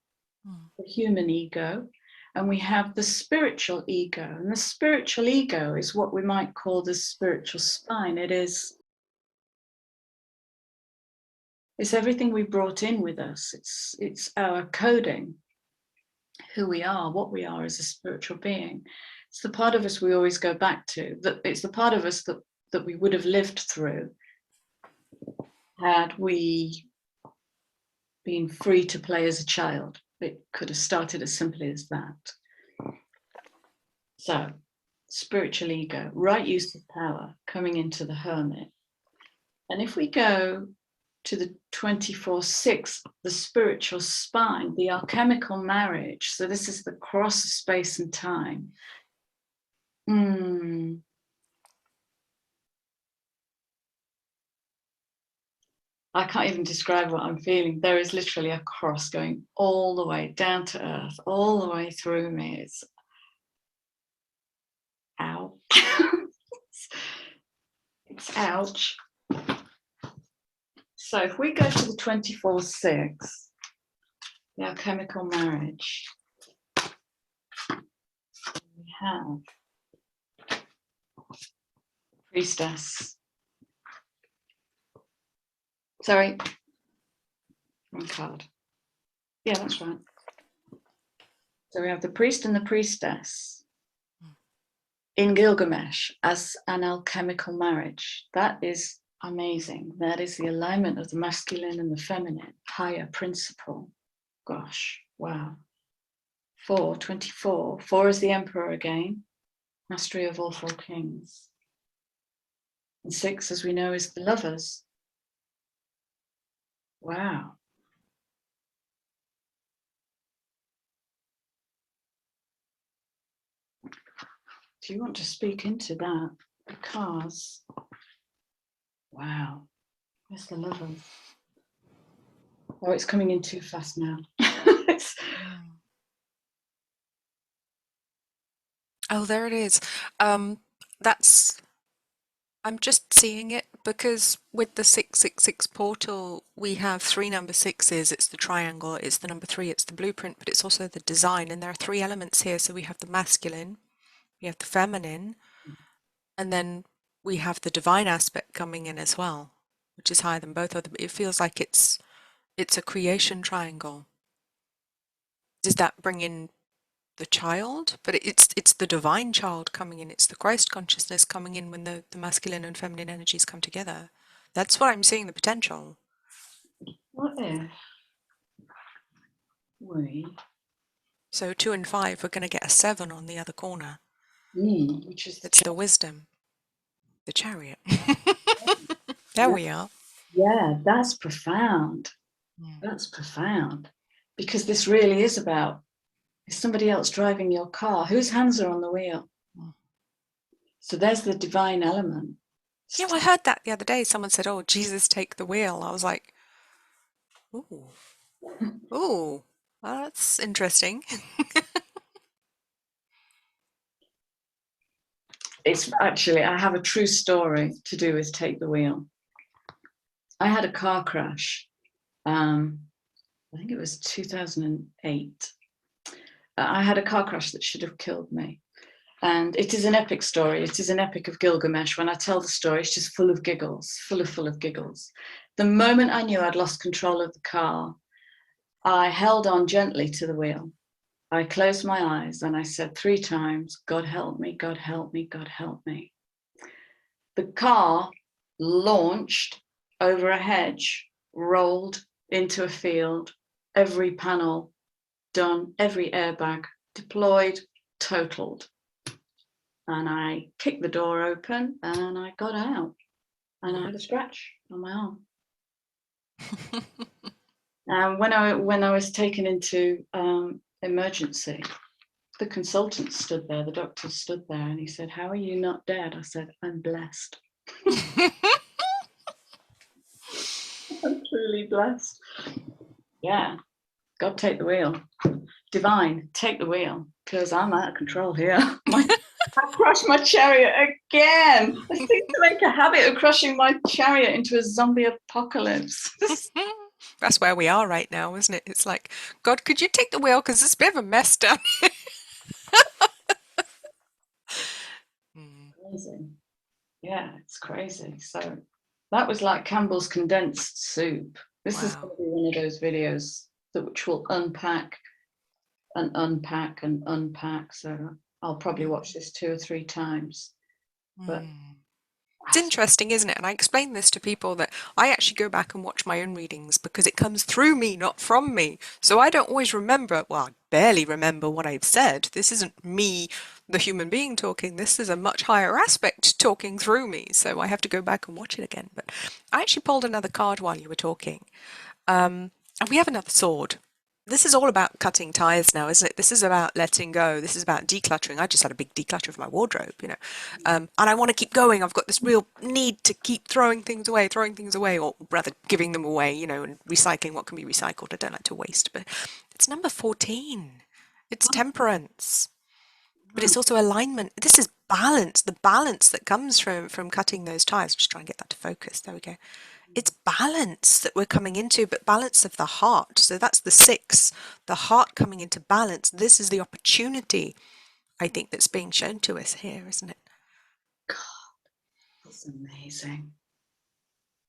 the human ego, and we have the spiritual ego. And the spiritual ego is what we might call the spiritual spine. It's everything we brought in with us. It's our coding, who we are, what we are as a spiritual being. It's the part of us we always go back to. That it's the part of us that we would have lived through had we been free to play as a child. It could have started as simply as that. So, spiritual ego, right use of power, coming into the hermit. And if we go to the 24/6, the spiritual spine, the alchemical marriage, so this is the cross of space and time. I can't even describe what I'm feeling. There is literally a cross going all the way down to earth, all the way through me. It's ow. It's ouch. So if we go to the 24/6, the alchemical marriage, we have priestess. Sorry, wrong card. Yeah, that's right. So we have the priest and the priestess in Gilgamesh as an alchemical marriage. That is amazing. That is the alignment of the masculine and the feminine, higher principle. Gosh, wow. 4, 24. 4 is the emperor again, mastery of all 4 kings. And 6, as we know, is the lovers. Wow. Do you want to speak into that? Because, wow, where's the lovers? Oh, it's coming in too fast now. Oh, there it is. I'm just seeing it because with the 666 portal, we have 3 number 6s. It's the triangle, it's the number 3, it's the blueprint, but it's also the design. And there are 3 elements here. So we have the masculine, we have the feminine, and then we have the divine aspect coming in as well, which is higher than both of them. It feels like it's a creation triangle. Does that bring in the child? But it's the divine child coming in. It's the Christ consciousness coming in when the masculine and feminine energies come together. That's what I'm seeing, the potential. What if we... So 2 and 5, we're going to get a 7 on the other corner. which is it's the wisdom. The chariot. There we are. Yeah, that's profound. That's profound. Because this really is about, is somebody else driving your car? Whose hands are on the wheel? So there's the divine element. Yeah, well, I heard that the other day. Someone said, oh, Jesus, take the wheel. I was like, ooh. Ooh. Well, that's interesting. It's actually, I have a true story to do with Take the Wheel. I had a car crash. I think it was 2008. I had a car crash that should have killed me. And it is an epic story. It is an epic of Gilgamesh. When I tell the story, it's just full of giggles, full of giggles. The moment I knew I'd lost control of the car, I held on gently to the wheel. I closed my eyes and I said 3 times, God help me, God help me, God help me. The car launched over a hedge, rolled into a field, every panel done, every airbag deployed, totaled. And I kicked the door open and I got out and I had a scratch on my arm. And when I was taken into emergency, the consultant stood there, the doctor stood there, and he said, "How are you not dead?" I said, "I'm blessed." I'm truly blessed. Yeah, God take the wheel. Divine, take the wheel, because I'm out of control here. I crashed my chariot again. I seem to make a habit of crushing my chariot into a zombie apocalypse. That's where we are right now, isn't it? It's like, God, could you take the wheel? Because it's a bit of a mess down here. Crazy. Yeah, it's crazy. So that was like Campbell's condensed soup. This is going Wow. to be one of those videos which will unpack and unpack and unpack. So I'll probably watch this 2 or 3 times. But It's interesting, isn't it? And I explain this to people that I actually go back and watch my own readings because it comes through me, not from me. So I don't always remember, well, I barely remember what I've said. This isn't me, the human being talking. This is a much higher aspect talking through me. So I have to go back and watch it again. But I actually pulled another card while you were talking. And we have another sword. This is all about cutting ties now, isn't it? This is about letting go. This is about decluttering. I just had a big declutter of my wardrobe, and I want to keep going. I've got this real need to keep throwing things away, or rather giving them away, and recycling what can be recycled. I don't like to waste, but it's number 14. It's temperance, but it's also alignment. This is balance, the balance that comes from cutting those ties. Just try and get that to focus. There we go. It's balance that we're coming into, but balance of the heart. So that's the 6, the heart coming into balance. This is the opportunity, I think, that's being shown to us here, isn't it? God, that's amazing.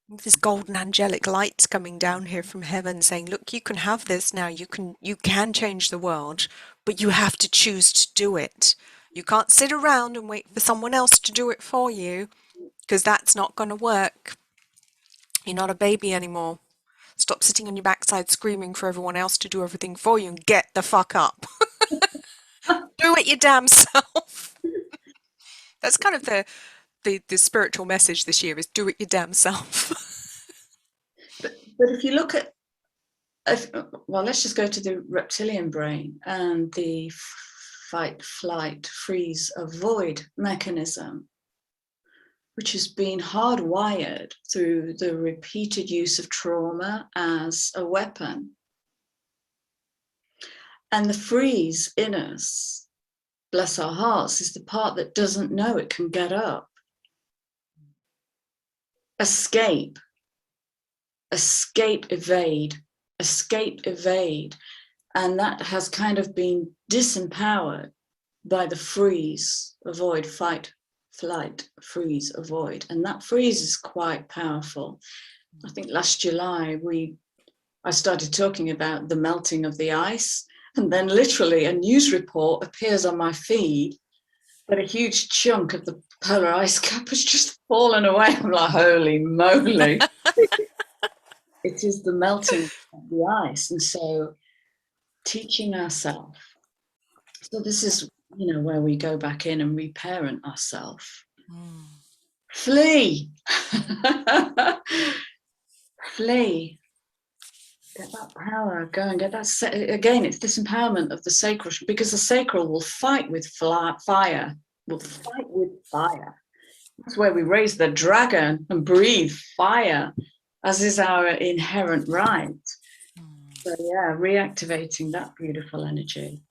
This golden angelic lights coming down here from heaven saying, look, you can have this now. You can change the world, but you have to choose to do it. You can't sit around and wait for someone else to do it for you, because that's not going to work. You're not a baby anymore. Stop sitting on your backside screaming for everyone else to do everything for you and get the fuck up. Do it your damn self. That's kind of the spiritual message this year is do it your damn self. But if you look at, well, let's just go to the reptilian brain and the fight, flight, freeze, avoid mechanism, which has been hardwired through the repeated use of trauma as a weapon. And the freeze in us, bless our hearts, is the part that doesn't know it can get up. Escape, evade, and that has kind of been disempowered by the freeze, avoid, fight, flight, freeze, avoid, and that freeze is quite powerful. I think last July I started talking about the melting of the ice, and then literally a news report appears on my feed that a huge chunk of the polar ice cap has just fallen away. I'm like, holy moly. It is the melting of the ice. And so teaching ourselves. So this is, where we go back in and reparent ourselves. Flee. Flee. Get that power going. Get that. Again, it's this empowerment of the sacral, because the sacral will fight with fire. Will fight with fire. That's where we raise the dragon and breathe fire, as is our inherent right. So yeah, reactivating that beautiful energy.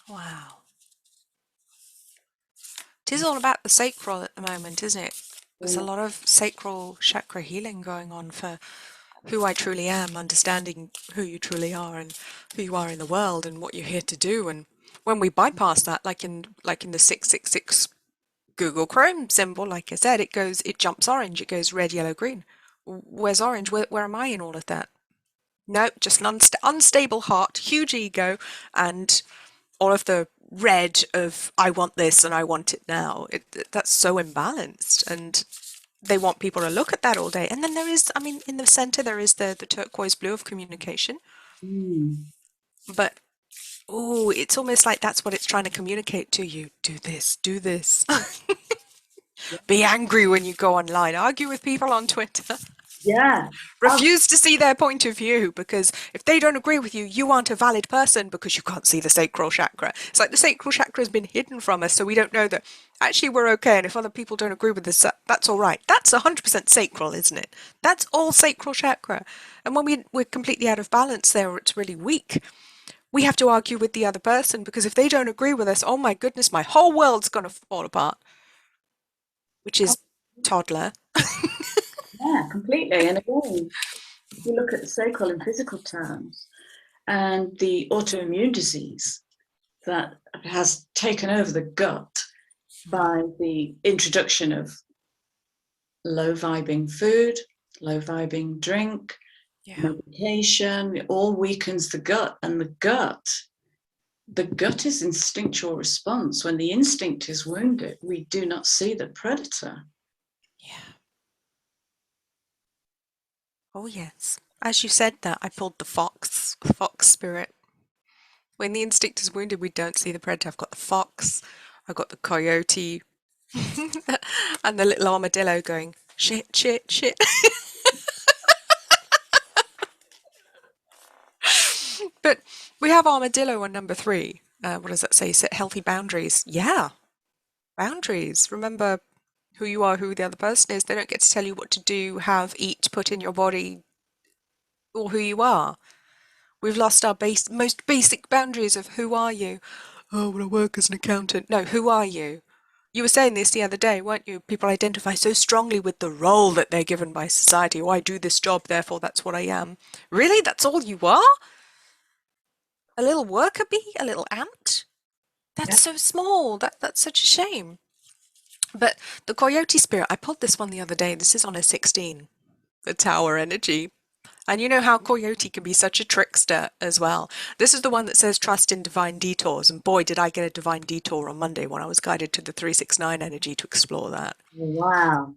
Wow. It is all about the sacral at the moment, isn't it? There's a lot of sacral chakra healing going on for who I truly am, understanding who you truly are and who you are in the world and what you're here to do. And when we bypass that, like in the 666 Google Chrome symbol, like I said, it jumps orange, it goes red, yellow, green. Where's orange? Where am I in all of that? No, just an unstable heart, huge ego, and all of the red of I want this and I want it now. That's so imbalanced, and they want people to look at that all day. And then there is, I mean, in the center there is the turquoise blue of communication. But oh, it's almost like that's what it's trying to communicate to you. Do this, do this. Be angry when you go online. Argue with people on Twitter. Yeah. Refuse to see their point of view, because if they don't agree with you, you aren't a valid person because you can't see the sacral chakra. It's like the sacral chakra has been hidden from us, so we don't know that actually we're okay, and if other people don't agree with us, that's all right. That's 100% sacral, isn't it? That's all sacral chakra. And when we're completely out of balance there, or it's really weak, we have to argue with the other person, because if they don't agree with us, oh my goodness, my whole world's going to fall apart, which is toddler. Yeah, completely. And again, if you look at the sacral in physical terms and the autoimmune disease that has taken over the gut by the introduction of low vibing food, low vibing drink, medication, it all weakens the gut. And the gut is instinctual response. When the instinct is wounded, we do not see the predator. Yeah. Oh yes. As you said that, I pulled the fox spirit. When the instinct is wounded, we don't see the predator. I've got the fox, I've got the coyote, and the little armadillo going, shit, shit, shit. But we have armadillo on number 3. What does that say? Set healthy boundaries. Yeah, boundaries. Remember who you are, who the other person is. They don't get to tell you what to do, have, eat, put in your body, or who you are. We've lost our most basic boundaries of who are you? Oh, well, I work as an accountant. No, who are you? You were saying this the other day, weren't you? People identify so strongly with the role that they're given by society. Oh, I do this job, therefore that's what I am. Really? That's all you are? A little worker bee? A little ant? That's so small. That's such a shame. But the coyote spirit, I pulled this one the other day. This is on a 16, the tower energy. And you know how coyote can be such a trickster as well. This is the one that says trust in divine detours. And boy, did I get a divine detour on Monday when I was guided to the 369 energy to explore that. Wow.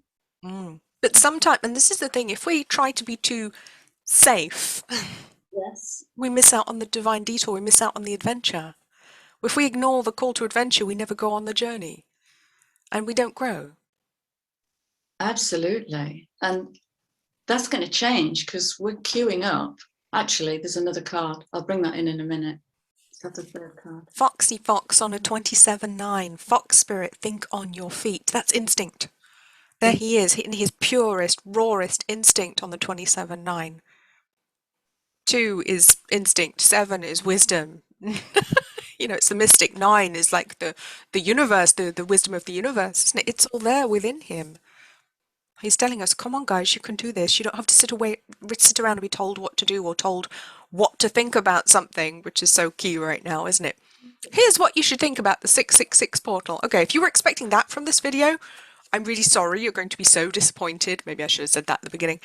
But sometimes, and this is the thing, if we try to be too safe, Yes. we miss out on the divine detour, we miss out on the adventure. If we ignore the call to adventure, we never go on the journey. And we don't grow. Absolutely. And that's going to change because we're queuing up. Actually, there's another card. I'll bring that in a minute. Let's have the third card. Foxy Fox on a 27-9. Fox spirit, think on your feet. That's instinct. There he is, in his purest, rawest instinct on the 27-9. 2 is instinct. 7 is wisdom. You know, it's the mystic. 9 is like the universe, the wisdom of the universe, isn't it? It's all there within him. He's telling us, come on, guys, you can do this. You don't have to sit around and be told what to do or told what to think about something, which is so key right now, isn't it? Here's what you should think about the 666 portal. Okay, if you were expecting that from this video, I'm really sorry. You're going to be so disappointed. Maybe I should have said that at the beginning.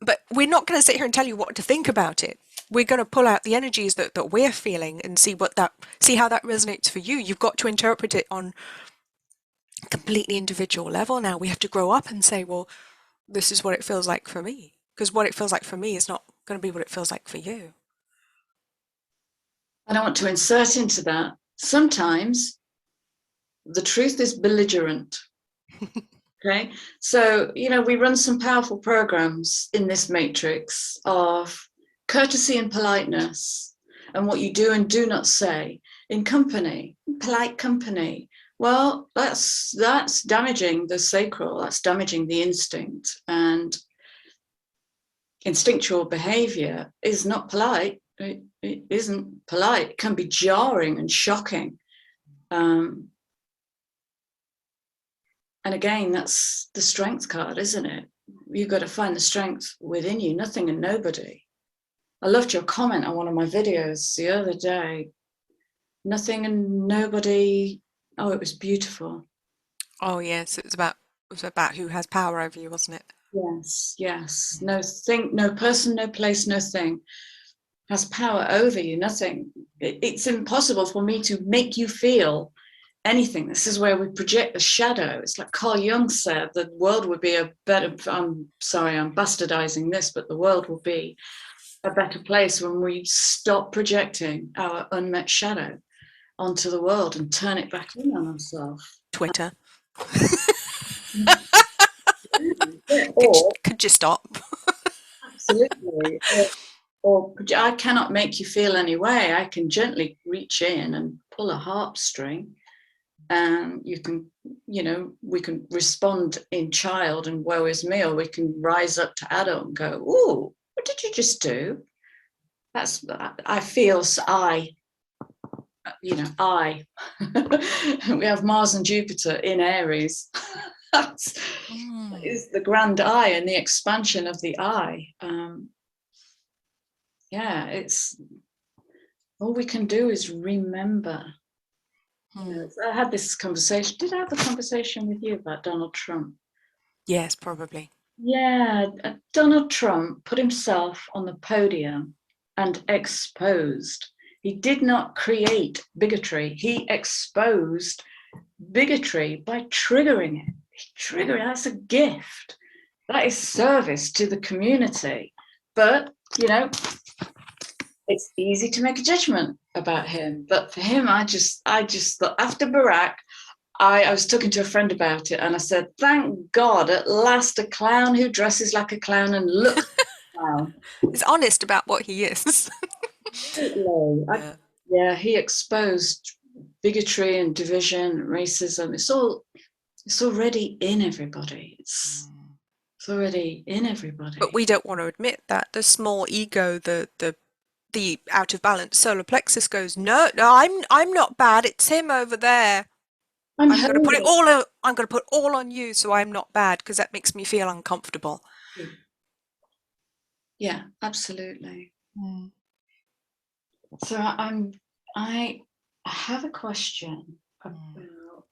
But we're not going to sit here and tell you what to think about it. We're going to pull out the energies that we're feeling and see how that resonates for you. You've got to interpret it on completely individual level. Now we have to grow up and say, well, this is what it feels like for me, because what it feels like for me is not going to be what it feels like for you. And I want to insert into that. Sometimes the truth is belligerent. Okay, so we run some powerful programs in this matrix of courtesy and politeness, and what you do and do not say in company, polite company. Well, that's damaging the sacral, that's damaging the instinct. And instinctual behavior is not polite. It isn't polite. It can be jarring and shocking. And again, that's the strength card, isn't it? You've got to find the strength within you, nothing and nobody. I loved your comment on one of my videos the other day. Nothing and nobody. Oh, it was beautiful. Oh yes, it was about who has power over you, wasn't it? Yes, yes. No thing, no person, no place, no thing has power over you. Nothing. It's impossible for me to make you feel anything. This is where we project the shadow. It's like Carl Jung said, the world would be a better, I'm sorry, I'm bastardizing this, but the world will be a better place when we stop projecting our unmet shadow onto the world and turn it back in on ourselves. Twitter. Or Could you stop? absolutely. Or I cannot make you feel any way. I can gently reach in and pull a heartstring, and you can, we can respond in child and woe is me, or we can rise up to adult and go, "Ooh, what did you just do?" That's, I feel, I. We have Mars and Jupiter in Aries. That is the grand I and the expansion of the I. It's all we can do is remember. I had this conversation. Did I have a conversation with you about Donald Trump? Yes, probably. Yeah, Donald Trump put himself on the podium and exposed. He did not create bigotry. He exposed bigotry by triggering it. That's a gift. That is service to the community. But, it's easy to make a judgment about him. But for him, I just thought, after Barack, I was talking to a friend about it, and I said, thank God, at last a clown who dresses like a clown and looks like a clown. He's honest about what he is. Yeah, he exposed bigotry and division, racism. It's already in everybody. It's already in everybody. But we don't want to admit that. The small ego, the out of balance solar plexus goes, no, I'm not bad. It's him over there. I'm going to put it all. I'm going to put all on you, so I'm not bad, because that makes me feel uncomfortable. Yeah, absolutely. So I have a question about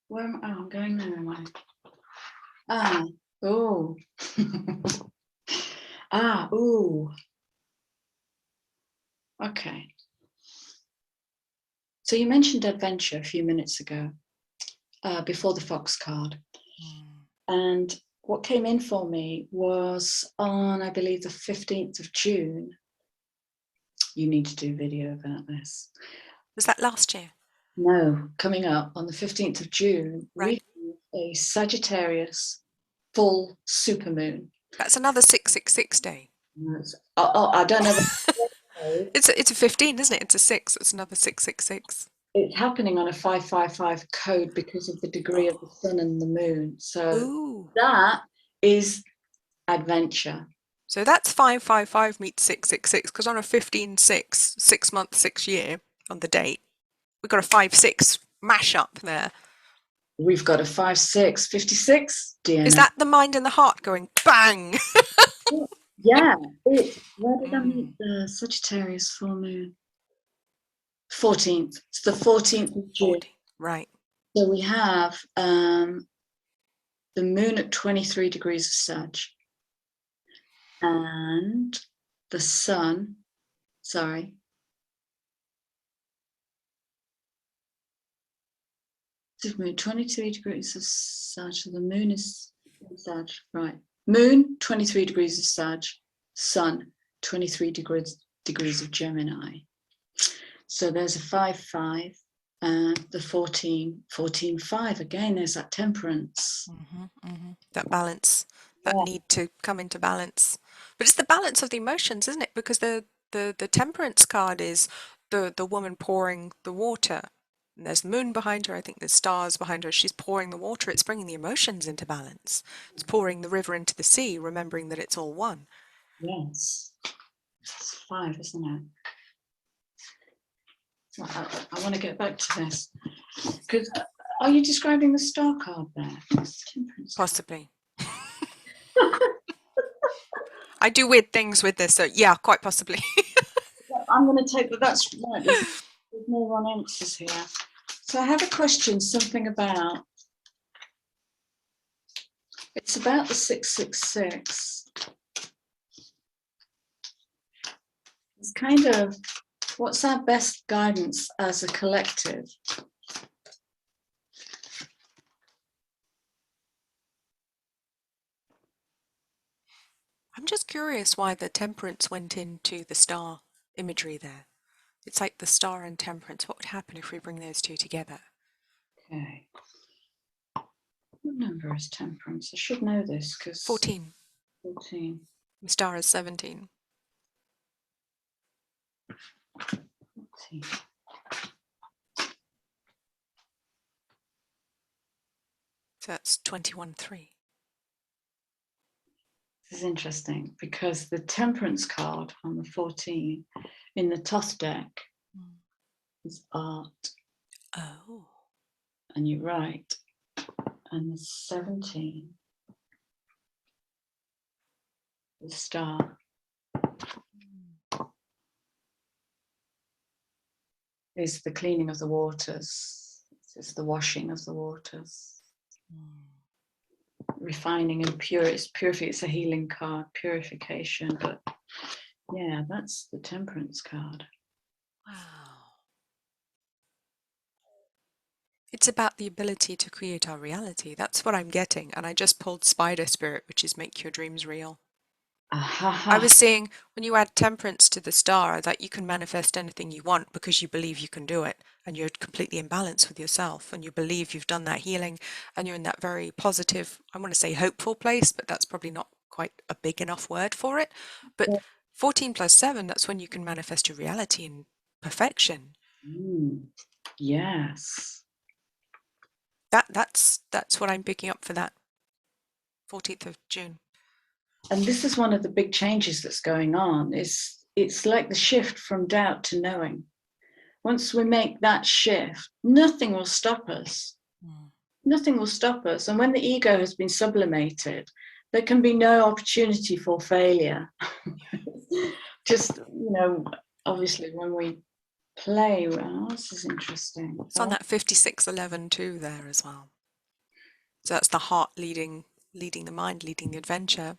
where am I? Oh, I'm going there. Am I? Okay. So you mentioned adventure a few minutes ago, before the fox card. And what came in for me was on, I believe, the 15th of June. You need to do video about this. Was that last year? No, coming up on the 15th of June, right. We have a Sagittarius full supermoon. That's another 666 day. I don't know. It's a 15, isn't it? It's a 6. It's another 666. It's happening on a 555 code because of the degree of the sun and the moon. So that is adventure. So that's 555 meets 666, because on a 15-6, 6 month, 6 year on the date, we've got a 5-6 mash up there. We've got a 5-6, 56 DNA. Is that the mind and the heart going bang? Yeah. Where did I meet the Sagittarius full moon? 14th. It's the 14th of June. 14, right. So we have the moon at 23 degrees of Sag. And the sun, 23 degrees of Sag. So the moon is Sag, right? Moon, 23 degrees of Sag. Sun, 23 degrees of Gemini. So there's a 5-5 and the 14-5. Again, there's that temperance. That balance, that need to come into balance. But it's the balance of the emotions, isn't it? Because the temperance card is the woman pouring the water. And there's the moon behind her. I think there's stars behind her. She's pouring the water. It's bringing the emotions into balance. It's pouring the river into the sea, remembering that it's all one. Yes. It's 5, isn't it? I want to get back to this. Because are you describing the star card there? Temperance Possibly. I do weird things with this, so yeah, quite possibly. I'm going to take that. That's right. There's no wrong answers here. So I have a question, something about, it's about the 666. It's kind of, what's our best guidance as a collective? I'm just curious why the temperance went into the star imagery there. It's like the star and temperance. What would happen if we bring those two together? Okay. What number is temperance? I should know this because 14. 14. The star is 17. 14. So that's 21-3. This is interesting because the temperance card on the 14 in the Toth deck is art. Oh. And you're right. And the 17, the star. Is the cleaning of the waters. It's the washing of the waters. Refining and pure. It's purity. It's a healing card, purification. But yeah, that's the temperance card. Wow. It's about the ability to create our reality. That's what I'm getting. And I just pulled Spider Spirit, which is make your dreams real. I was seeing when you add temperance to the star that you can manifest anything you want because you believe you can do it and you're completely in balance with yourself and you believe you've done that healing and you're in that very positive, I want to say hopeful place, but that's probably not quite a big enough word for it. But 14 plus 7, that's when you can manifest your reality in perfection. Yes. That's what I'm picking up for that 14th of June. And this is one of the big changes that's going on. It's like the shift from doubt to knowing. Once we make that shift, nothing will stop us. Nothing will stop us. And when the ego has been sublimated, there can be no opportunity for failure. Just, obviously when we play, this is interesting. It's on that 5611 too there as well. So that's the heart leading the mind, leading the adventure.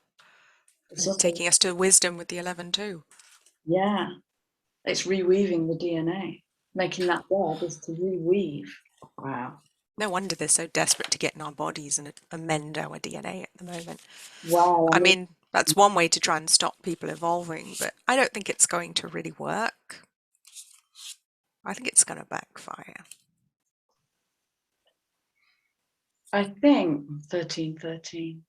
It's taking us to wisdom with the 11 too. Yeah. It's reweaving the DNA. Making that web is to reweave. Wow. No wonder they're so desperate to get in our bodies and amend our DNA at the moment. Wow. I mean, that's one way to try and stop people evolving, but I don't think it's going to really work. I think it's going to backfire. I think 1313.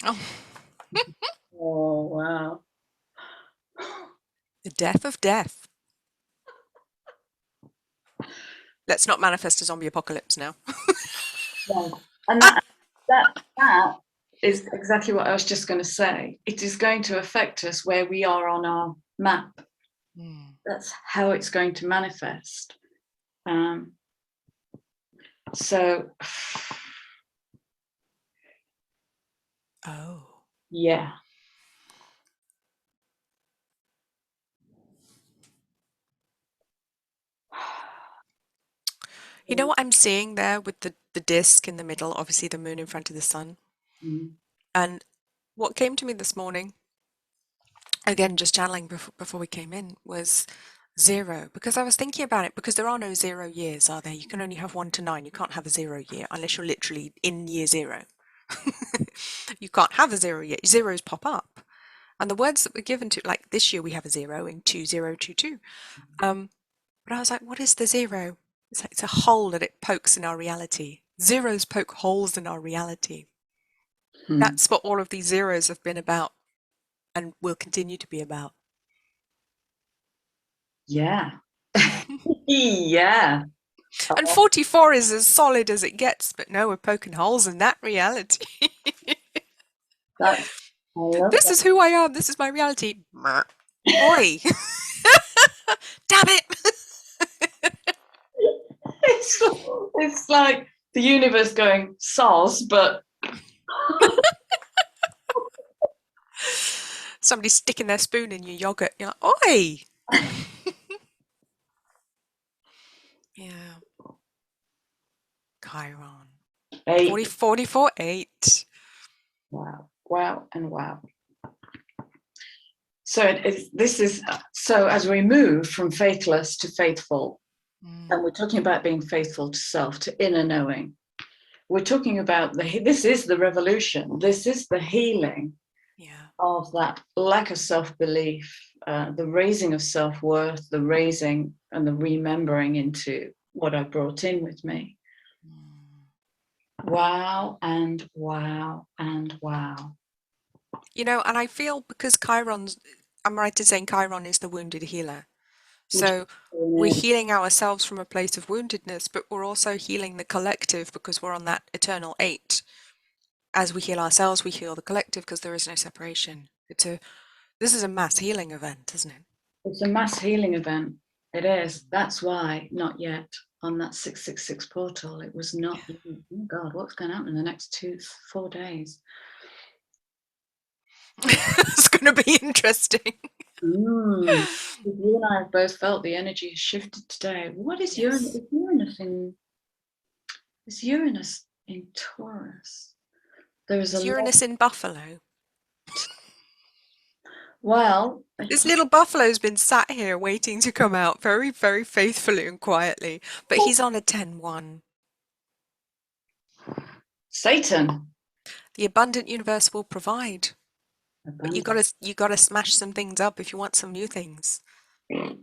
Oh. Oh, wow. The death of death. Let's not manifest a zombie apocalypse now. Yeah. And that is exactly what I was just going to say. It is going to affect us where we are on our map. That's how it's going to manifest. So, oh. Yeah. You know what I'm seeing there with the disc in the middle, obviously the moon in front of the sun. And what came to me this morning, again, just channeling before we came in, was 0. Because I was thinking about it, because there are no 0 years, are there? You can only have 1 to 9. You can't have a 0 year unless you're literally in year 0. You can't have a 0 year. Zeros pop up. And the words that were given to, like this year we have a 0 in 2022. But I was like, what is the 0? It's a hole that it pokes in our reality. Zeros poke holes in our reality. That's what all of these zeros have been about and will continue to be about. Yeah. Yeah. And 44 is as solid as it gets, but no, we're poking holes in that reality. I love This is who I am. This is my reality. Oi. Damn it. it's like the universe going soz, but Somebody sticking their spoon in your yogurt. You're like, oi. Yeah. Chiron. 8. 44, 8. Wow, and wow. So this is so as we move from faithless to faithful, and we're talking about being faithful to self, to inner knowing. We're talking about this is the revolution. This is the healing of that lack of self-belief, the raising of self-worth, the raising and the remembering into what I brought in with me. Wow and wow and wow. You know, and I feel because Chiron's, I'm right in saying Chiron is the wounded healer. So we're healing ourselves from a place of woundedness, but we're also healing the collective because we're on that eternal 8. As we heal ourselves, we heal the collective because there is no separation. This is a mass healing event, isn't it? It's a mass healing event. It is. That's why not yet on that 666 portal. It was not. Oh God, what's going to happen in the next 4 days? It's going to be interesting. You and I have both felt the energy has shifted today. What is Uranus? Is Uranus in Taurus? There is Uranus in Buffalo. Well, this little buffalo's been sat here waiting to come out very, very faithfully and quietly, but he's on a 10-1. Satan. The abundant universe will provide. But you gotta smash some things up if you want some new things. It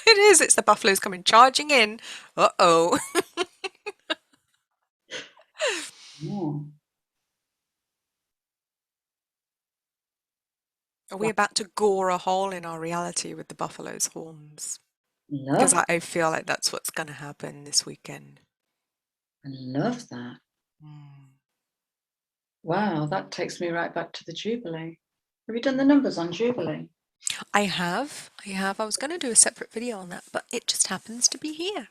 is. It's the buffaloes coming charging in. Uh-oh. Are we about to gore a hole in our reality with the buffalo's horns? Because I feel like that's what's going to happen this weekend. I love that. Wow, that takes me right back to the Jubilee. Have you done the numbers on Jubilee? I have. I was going to do a separate video on that, but it just happens to be here.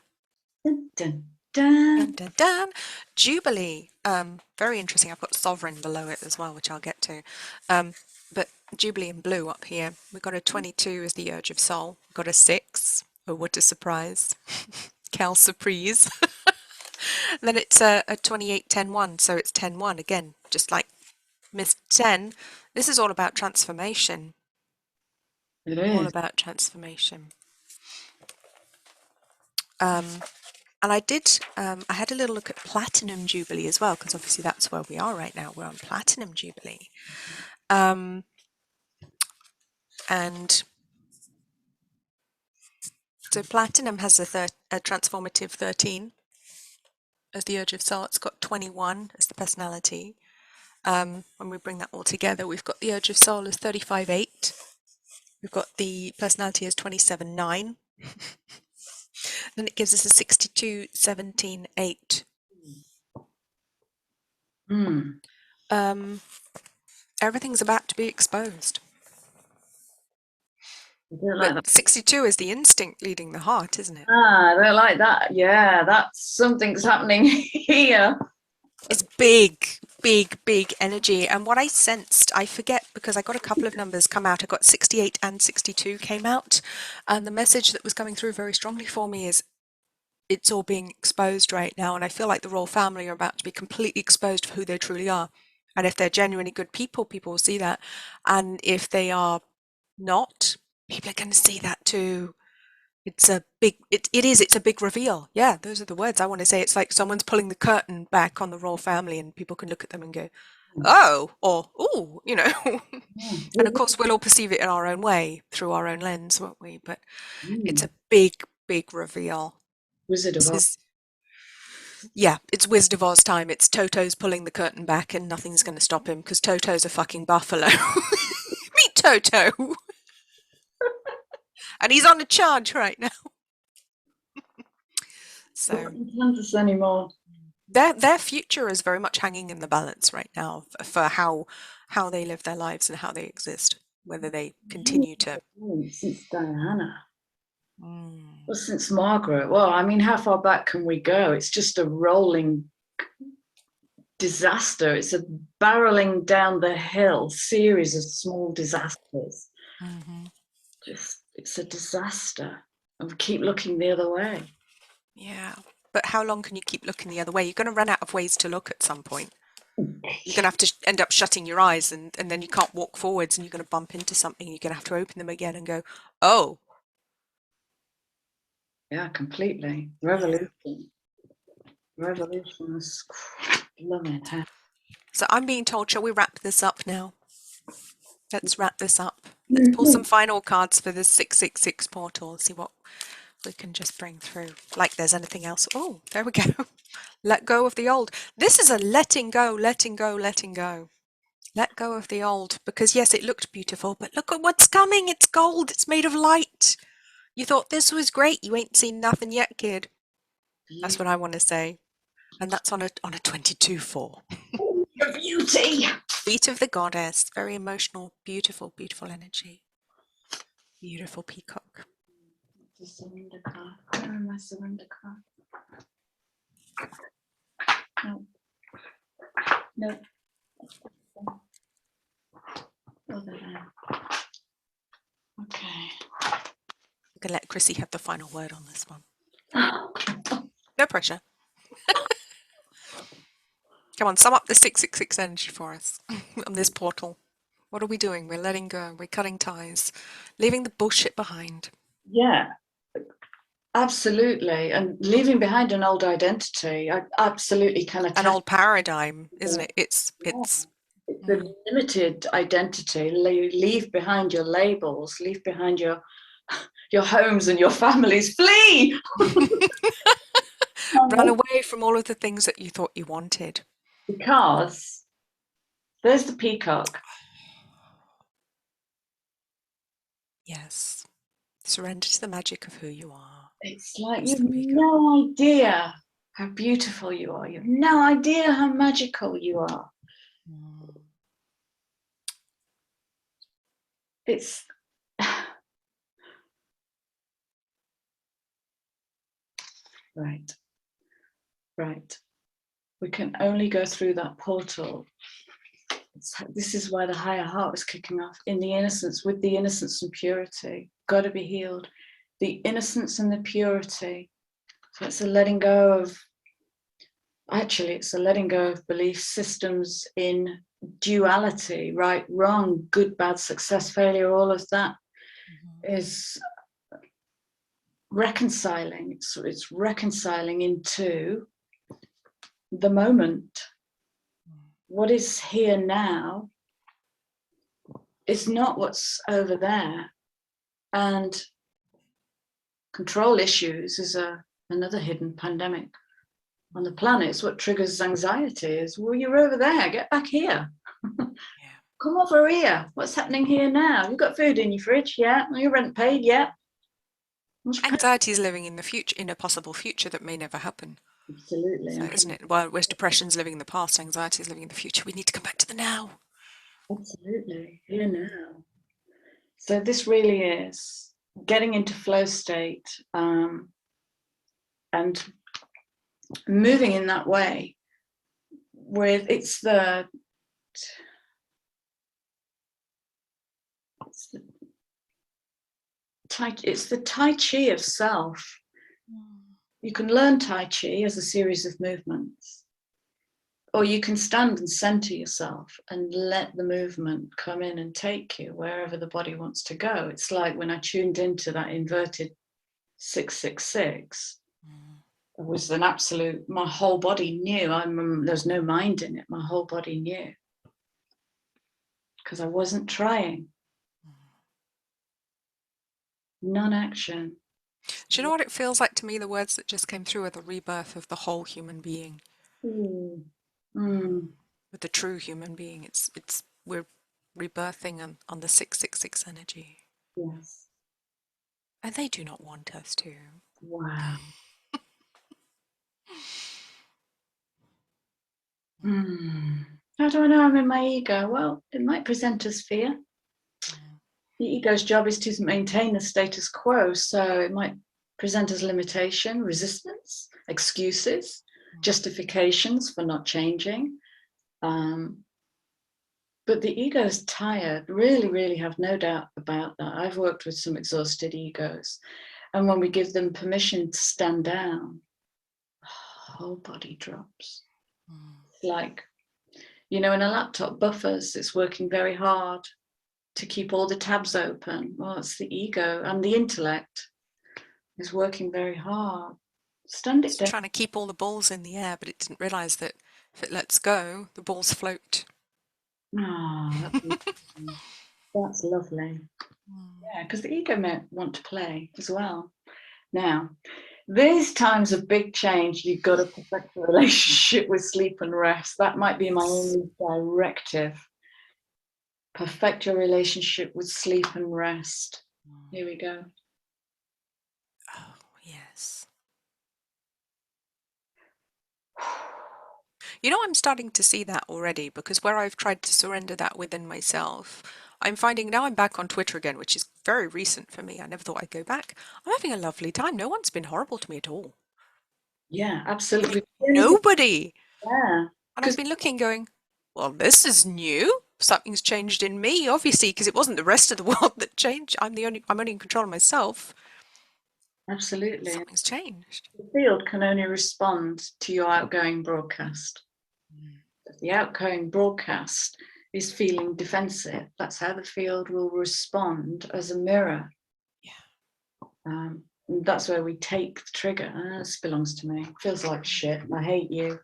Dun, dun, dun. Dun, dun, dun. Jubilee. Very interesting. I've got Sovereign below it as well, which I'll get to. But Jubilee in blue up here. We've got a 22 as the Urge of Soul. We've got a 6. Oh, what a surprise. Cal surprise. Then it's a 28 10-1, so it's 10-1 again, just like Miss 10. This is all about transformation. It is. All about transformation. And I did, I had a little look at Platinum Jubilee as well, because obviously that's where we are right now. We're on Platinum Jubilee. And so Platinum has a transformative 13 as the Urge of Soul. It's got 21 as the personality. When we bring that all together, we've got the Urge of Soul as 35-8. We've got the personality as 27-9. Then it gives us a 62-17-8. Everything's about to be exposed. But 62 is the instinct leading the heart, isn't it? I don't like that. Yeah, that's something's happening here. It's big, big, big energy. And what I sensed, I forget because I got a couple of numbers come out. I got 68 and 62 came out. And the message that was coming through very strongly for me is it's all being exposed right now. And I feel like the royal family are about to be completely exposed for who they truly are. And if they're genuinely good people, people will see that. And if they are not, people are going to see that too. It's a big, it's a big reveal. Yeah, those are the words I want to say. It's like someone's pulling the curtain back on the royal family and people can look at them and go, oh, or, ooh, you know. And of course, we'll all perceive it in our own way, through our own lens, won't we? But it's a big, big reveal. Wizard of Oz. Yeah, it's Wizard of Oz time. It's Toto's pulling the curtain back and nothing's going to stop him because Toto's a fucking buffalo. Meet Toto. And he's on a charge right now. So in Kansas anymore. their future is very much hanging in the balance right now for how they live their lives and how they exist, whether they continue to. Since Diana. Mm. Well, since Margaret. Well, I mean, how far back can we go? It's just a rolling disaster. It's a barreling down the hill series of small disasters. Mm-hmm. Just, it's a disaster. And we keep looking the other way. Yeah, but how long can you keep looking the other way? You're going to run out of ways to look at some point. You're going to have to end up shutting your eyes, and then you can't walk forwards, and you're going to bump into something. You're going to have to open them again and go, oh. Yeah, completely. Revolution. Yeah. Revolution is blooming hell. So I'm being told, shall we wrap this up now? Let's wrap this up. Let's pull some final cards for this 666 portal. See what we can just bring through. Like there's anything else. Oh, there we go. Let go of the old. This is a letting go, letting go, letting go. Let go of the old. Because yes, it looked beautiful, but look at what's coming. It's gold. It's made of light. You thought this was great. You ain't seen nothing yet, kid. That's what I want to say. And that's on a 22-4. Oh, your beauty. Feet of the goddess. Very emotional, beautiful, beautiful energy. Beautiful peacock. The surrender card. Where are my surrender cards? No. No. Oh, there. Okay. I'm going to let Chrissy have the final word on this one. No pressure. Come on, sum up the 666 energy for us on this portal. What are we doing? We're letting go. We're cutting ties. Leaving the bullshit behind. Yeah, absolutely. And leaving behind an old identity, I absolutely can attest. An old paradigm, isn't it? It's the limited identity. Leave behind your labels, leave behind your homes and your families. Flee! Run away from all of the things that you thought you wanted. Because there's the peacock. Yes. Surrender to the magic of who you are. It's like you've no idea how beautiful you are. You have no idea how magical you are. It's right. We can only go through that portal. This is why the higher heart was kicking off in the innocence, with the innocence and purity. Got to be healed. The innocence and the purity. So it's a letting go of, actually, it's a letting go of belief systems in duality, right, wrong, good, bad, success, failure, all of that is reconciling. It's reconciling into the moment. What is here now is not what's over there. And control issues is another hidden pandemic on the planet. It's what triggers anxiety is, well, you're over there, get back here. Come over here. What's happening here now? You've got food in your fridge? Yeah. Your rent paid? Yeah. Anxiety is living in the future, in a possible future that may never happen. Absolutely. So, isn't it? Well, whereas depression's living in the past, anxiety is living in the future. We need to come back to the now. Absolutely. Here now. So this really is getting into flow state and moving in that way with it's the Tai Chi of self. You can learn Tai Chi as a series of movements, or you can stand and center yourself and let the movement come in and take you wherever the body wants to go. It's like when I tuned into that inverted 666, it was an absolute, my whole body knew. There's no mind in it. My whole body knew because I wasn't trying. Non-action. Do you know what it feels like to me? The words that just came through are the rebirth of the whole human being. With the true human being, we're rebirthing on the 666 energy. Yes. And they do not want us to. Wow. How do I know I'm in my ego? Well, it might present as fear. The ego's job is to maintain the status quo, so it might present as limitation, resistance, excuses, justifications for not changing. But the ego is tired, really, really have no doubt about that. I've worked with some exhausted egos. And when we give them permission to stand down, the whole body drops. It's like, you know, in a laptop buffers, it's working very hard to keep all the tabs open. Well, it's the ego, and the intellect is working very hard. Stand it It's down. trying to keep all the balls in the air, but it didn't realize that if it lets go, the balls float. Oh, that's lovely. Yeah, because the ego may want to play as well. Now, these times of big change, you've got to perfect the relationship with sleep and rest. That might be my only directive. Perfect your relationship with sleep and rest. Here we go. Oh, yes. You know, I'm starting to see that already, because where I've tried to surrender that within myself, I'm finding now I'm back on Twitter again, which is very recent for me. I never thought I'd go back. I'm having a lovely time. No one's been horrible to me at all. Yeah, absolutely. Nobody. Yeah. And I've been looking going, well, this is new. Something's changed in me, obviously, because it wasn't the rest of the world that changed. I'm only in control of myself. Absolutely. Something's changed. The field can only respond to your outgoing broadcast. If the outgoing broadcast is feeling defensive, that's how the field will respond as a mirror. Yeah. That's where we take the trigger. This belongs to me. Feels like shit. I hate you.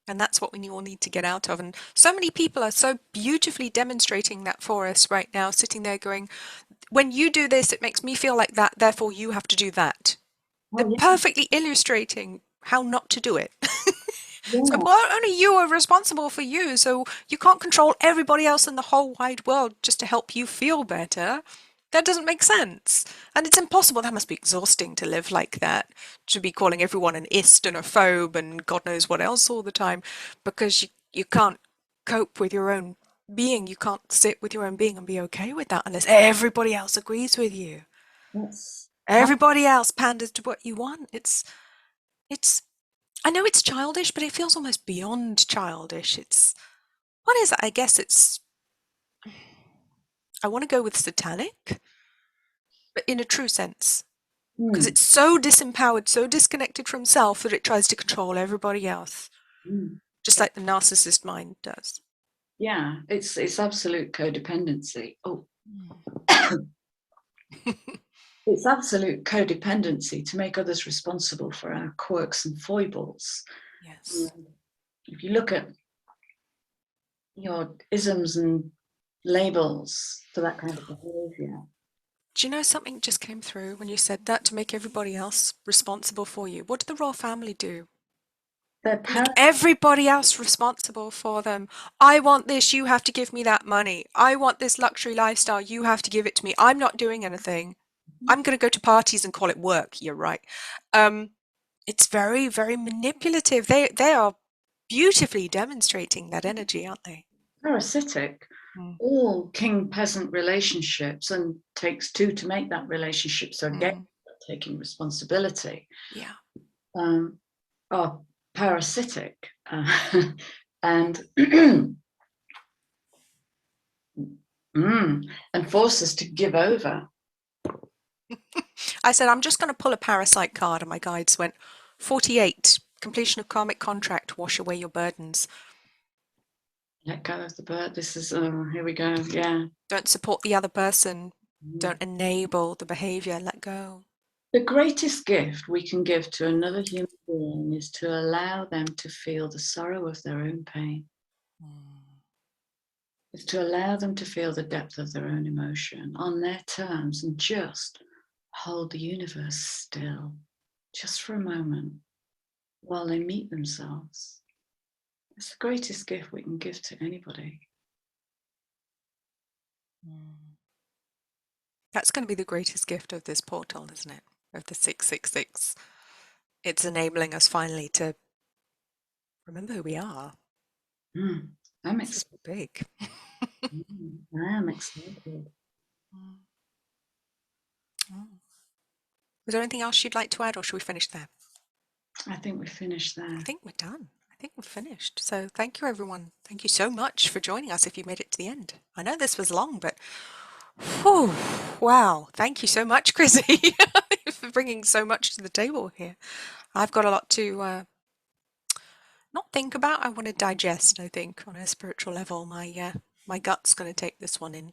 And that's what we all need to get out of. And so many people are so beautifully demonstrating that for us right now, sitting there going, when you do this, it makes me feel like that, therefore you have to do that. They're perfectly illustrating how not to do it. So, well, only you are responsible for you, so you can't control everybody else in the whole wide world just to help you feel better. That doesn't make sense. And it's impossible. That must be exhausting to live like that, to be calling everyone an ist and a phobe and God knows what else all the time, because you can't cope with your own being. You can't sit with your own being and be okay with that unless everybody else agrees with you. Everybody else panders to what you want. It's I know it's childish, but it feels almost beyond childish. What is it? I guess I want to go with satanic, but in a true sense. Because it's so disempowered, so disconnected from self that it tries to control everybody else. Just like the narcissist mind does. Yeah, it's absolute codependency. Oh. It's absolute codependency to make others responsible for our quirks and foibles. Yes. If you look at your isms and labels for that kind of behavior. Do you know something just came through when you said that, to make everybody else responsible for you? What did the royal family do? Make everybody else responsible for them. I want this, you have to give me that money. I want this luxury lifestyle, you have to give it to me. I'm not doing anything. I'm going to go to parties and call it work. You're right. It's very, very manipulative. They are beautifully demonstrating that energy, aren't they? Parasitic. All king-peasant relationships, and takes two to make that relationship, so again, taking responsibility. Yeah. Are parasitic and and force us to give over. I said, I'm just going to pull a parasite card, and my guides went, 48, completion of karmic contract, wash away your burdens. Let go of the bird. This is, here we go, yeah. Don't support the other person. Don't enable the behavior, let go. The greatest gift we can give to another human being is to allow them to feel the sorrow of their own pain. Is to allow them to feel the depth of their own emotion on their terms, and just hold the universe still, just for a moment, while they meet themselves. It's the greatest gift we can give to anybody. That's going to be the greatest gift of this portal, isn't it? Of the 666. It's enabling us finally to remember who we are. I'm This is big. I am excited. Was there anything else you'd like to add, or should we finish there? I think we're finished there. I think we're done. I think we're finished. So thank you, everyone. Thank you so much for joining us if you made it to the end. I know this was long, but whew, wow. Thank you so much, Chrissy, for bringing so much to the table here. I've got a lot to not think about. I want to digest, I think, on a spiritual level. My gut's going to take this one in.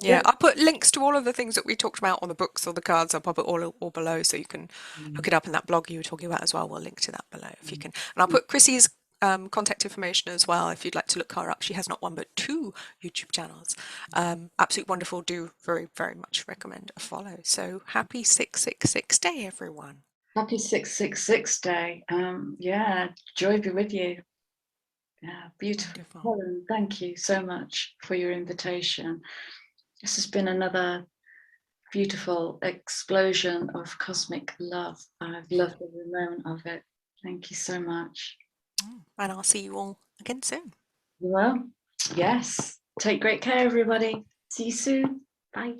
Yeah, I'll put links to all of the things that we talked about on the books or the cards. I'll pop it all below so you can look it up in that blog you were talking about as well. We'll link to that below if you can. And I'll put Chrissy's contact information as well if you'd like to look her up. She has not one but 2 YouTube channels. Absolutely wonderful. Do very, very much recommend a follow. So happy 666 day, everyone. Happy 666 day. Yeah, joy be with you. Yeah, beautiful. Helen, thank you so much for your invitation. This has been another beautiful explosion of cosmic love. I've loved every moment of it. Thank you so much. And I'll see you all again soon. Well, yes. Take great care, everybody. See you soon. Bye.